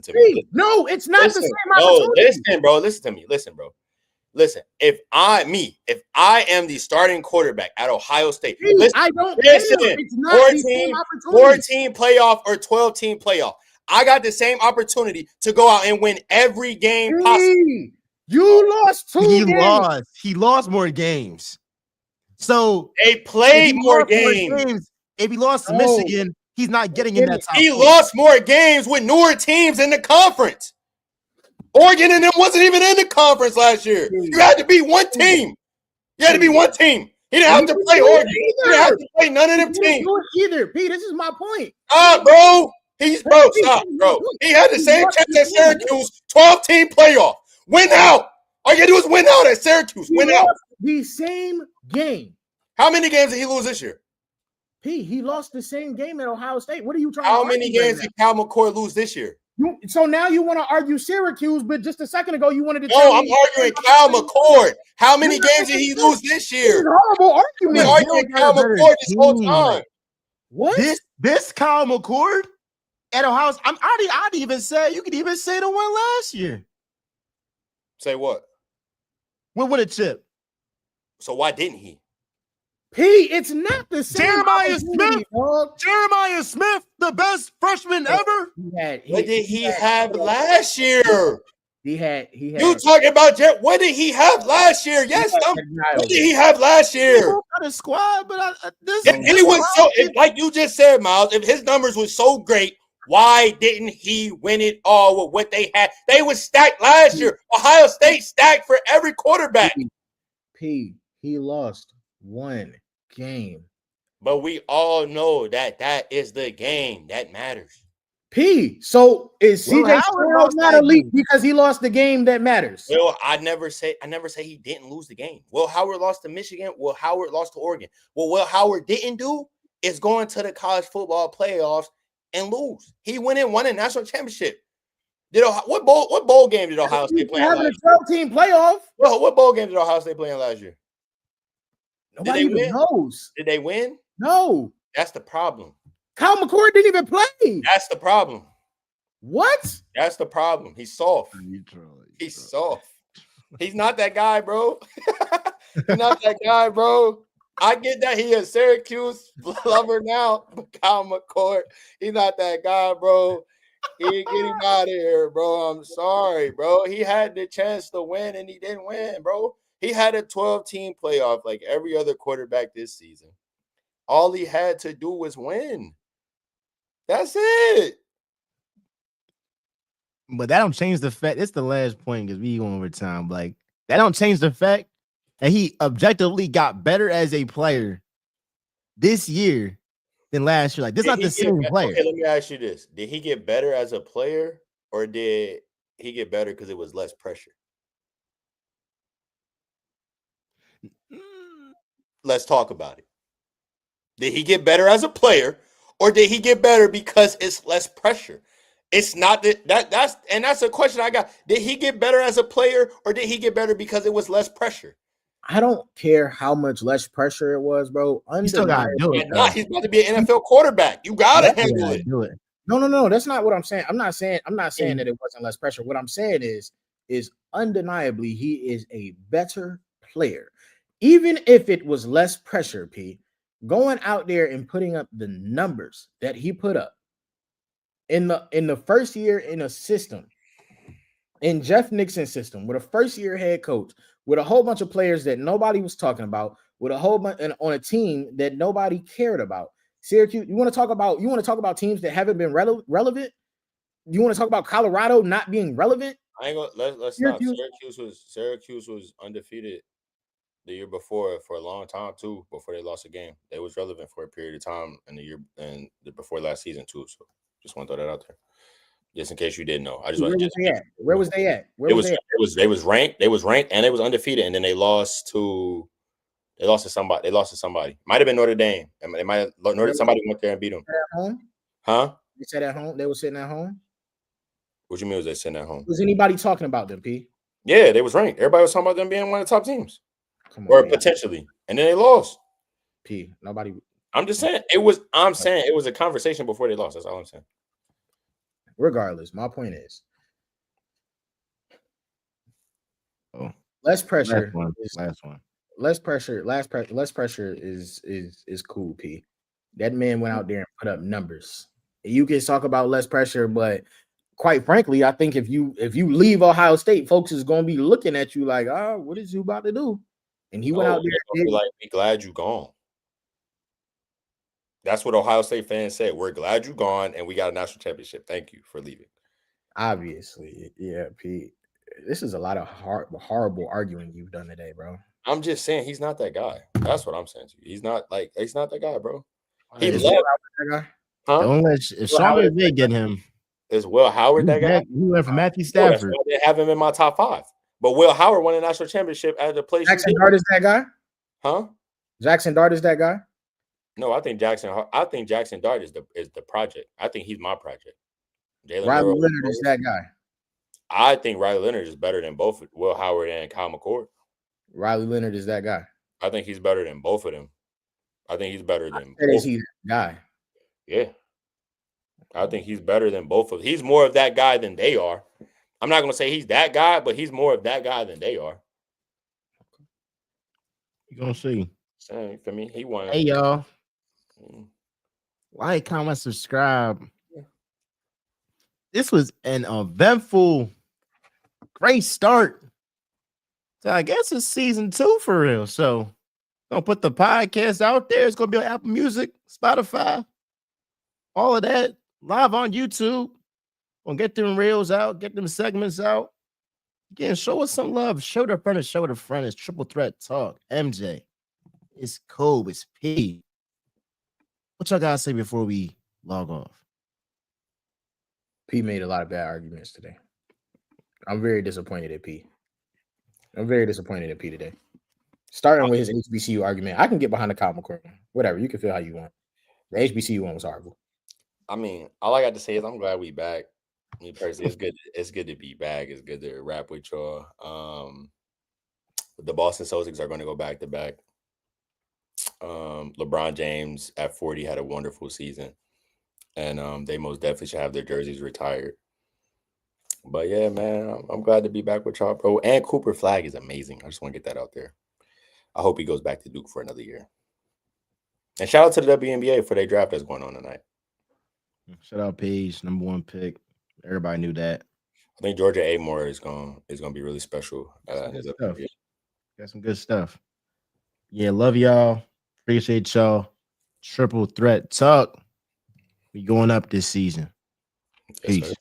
to me. No, it's not the same opportunity. Listen, bro. Listen, if I am the starting quarterback at Ohio State, I don't care. It's not 14 playoff or 12-team playoff. I got the same opportunity to go out and win every game possible. You lost 2 games. He lost more games. So they played more games. If he lost to Michigan, he's not getting in that top. He lost more games with newer teams in the conference. Oregon and them wasn't even in the conference last year. You had to be one team. He didn't have to play Oregon. He didn't have to play none of them teams. Either, Pete. This is my point. Bro. Stop, bro. He had the same chance at Syracuse, 12-team playoff. Win out. All you gotta do is win out at Syracuse. Win out. The same game. How many games did he lose this year? He lost the same game at Ohio State. What are you trying How many games did Cal McCoy lose this year? So now you want to argue Syracuse, but just a second ago you wanted to. No, I'm arguing Cal McCoy. How many games did he lose this year? Horrible argument. I'm arguing Cal McCoy this whole time. What? This Cal McCord at Ohio? I'd even say you could even say the one last year. Say what? What would a chip? So why didn't he? P, it's not the same. Jeremiah Smith, the best freshman ever. What did he have last year? He had. You talking about what did he have last year? Yes, what did he have last year? Not a squad, but like you just said, Miles. If his numbers were so great, why didn't he win it all with what they had? They were stacked last year. Ohio State stacked for every quarterback. He lost one game, but we all know that is the game that matters. So is CJ Stroud not elite because he lost the game that matters? Well, I never say he didn't lose the game. Will Howard lost to Michigan. Will Howard lost to Oregon. What Will Howard didn't do is go into the college football playoffs and lose. He won a national championship. What bowl game did Ohio State play? Having a 12-team playoff. Well, what bowl game did Ohio State play in last year? Nobody even knows. Did they win? No. That's the problem. Kyle McCord didn't even play. That's the problem. What? That's the problem. He's soft. He's soft. He's not that guy, bro. He's not that guy, bro. I get that he a Syracuse lover now, but Kyle McCord, he's not that guy, bro. Get him out of here, bro. I'm sorry, bro. He had the chance to win, and he didn't win, bro. He had a 12-team playoff like every other quarterback this season. All he had to do was win. That's it. But that don't change the fact. It's the last point because we going over time. Like, that don't change the fact that he objectively got better as a player this year than last year. Like, this is not the same player. Okay, let me ask you this. Did he get better as a player, or did he get better because it was less pressure? Let's talk about it. Did he get better as a player, or did he get better because it's less pressure? It's not that's a question I got. Did he get better as a player, or did he get better because it was less pressure? I don't care how much less pressure it was, bro. You still gotta do it. He's about to be an NFL quarterback. You gotta handle it. Do it. No. That's not what I'm saying. I'm not saying that it wasn't less pressure. What I'm saying is undeniably he is a better player. Even if it was less pressure, P, going out there and putting up the numbers that he put up in the first year in a system, in Jeff Nixon's system, with a first-year head coach, with a whole bunch of players that nobody was talking about, with a whole bunch on a team that nobody cared about. Syracuse, you want to talk about teams that haven't been relevant? You want to talk about Colorado not being relevant? I ain't gonna let's stop. Syracuse was undefeated the year before for a long time too, before they lost a game. They was relevant for a period of time in the year and before last season too. So just want to throw that out there. Just in case you didn't know. Where was they at? They was ranked, and they was undefeated, and then they lost to somebody. Might have been Notre Dame. They might have somebody went there and beat them. At home? Huh? They said at home. They were sitting at home. What you mean was they sitting at home? Was anybody talking about them, P? Yeah, they was ranked. Everybody was talking about them being one of the top teams. Potentially. And then they lost. P. Nobody. I'm just saying it was a conversation before they lost. That's all I'm saying. Regardless, my point is less pressure. Last one. Less pressure is cool, P. That man went out there and put up numbers. You can talk about less pressure, but quite frankly, I think if you leave Ohio State, folks is gonna be looking at you like, what is you about to do? And he went out there and be glad you gone. That's what Ohio State fans said. We're glad you gone, and we got a national championship. Thank you for leaving. Obviously, yeah, Pete. This is a lot of horrible arguing you've done today, bro. I'm just saying he's not that guy. That's what I'm saying to you. He's not that guy, bro. He left. That guy? Huh? Don't let if Sean McVay get him. Is Will Howard that guy? He went for Matthew Stafford. They have him in my top 5. But Will Howard won a national championship at the place. Jackson Dart is that guy? Huh? Jackson Dart is that guy? No, I think Jackson Dart is the project. I think he's my project. Riley Leonard is that guy. I think Riley Leonard is better than both Will Howard and Kyle McCord. Riley Leonard is that guy. I think he's better than both of them. I think he's better than both. Is he that guy? Yeah. I think he's better than both of them. He's more of that guy than they are. I'm not going to say he's that guy, but he's more of that guy than they are. You're going to see. You feel me? He won. Hey, y'all. Like, comment, subscribe. This was an eventful, great start. So I guess it's season 2 for real. So gonna put the podcast out there. It's gonna be on Apple Music, Spotify, all of that. Live on YouTube. Gonna get them reels out, get them segments out. Again, show us some love. Shoulder front, shoulder front. It's Triple Threat Talk. MJ. It's Kobe. It's P. What y'all gotta say before we log off? P made a lot of bad arguments today. I'm very disappointed at P. I'm very disappointed at P today. Starting with his HBCU argument, I can get behind the Kyle McCord one. Whatever, you can feel how you want. The HBCU one was horrible. I mean, all I got to say is I'm glad we back. Me personally, it's good. It's good to be back. It's good to rap with y'all. The Boston Celtics are going to go back to back. LeBron James at 40 had a wonderful season, and they most definitely should have their jerseys retired. But yeah, man, I'm glad to be back with y'all, bro. And Cooper Flag is amazing. I just want to get that out there. I hope he goes back to Duke for another year. And shout out to the WNBA for their draft that's going on tonight. Shout out Paige, number 1 pick. Everybody knew that. I think Georgia Amore is going to be really special. Got some good stuff. Yeah, love y'all. Appreciate y'all. Triple Threat Talk. We going up this season. Peace.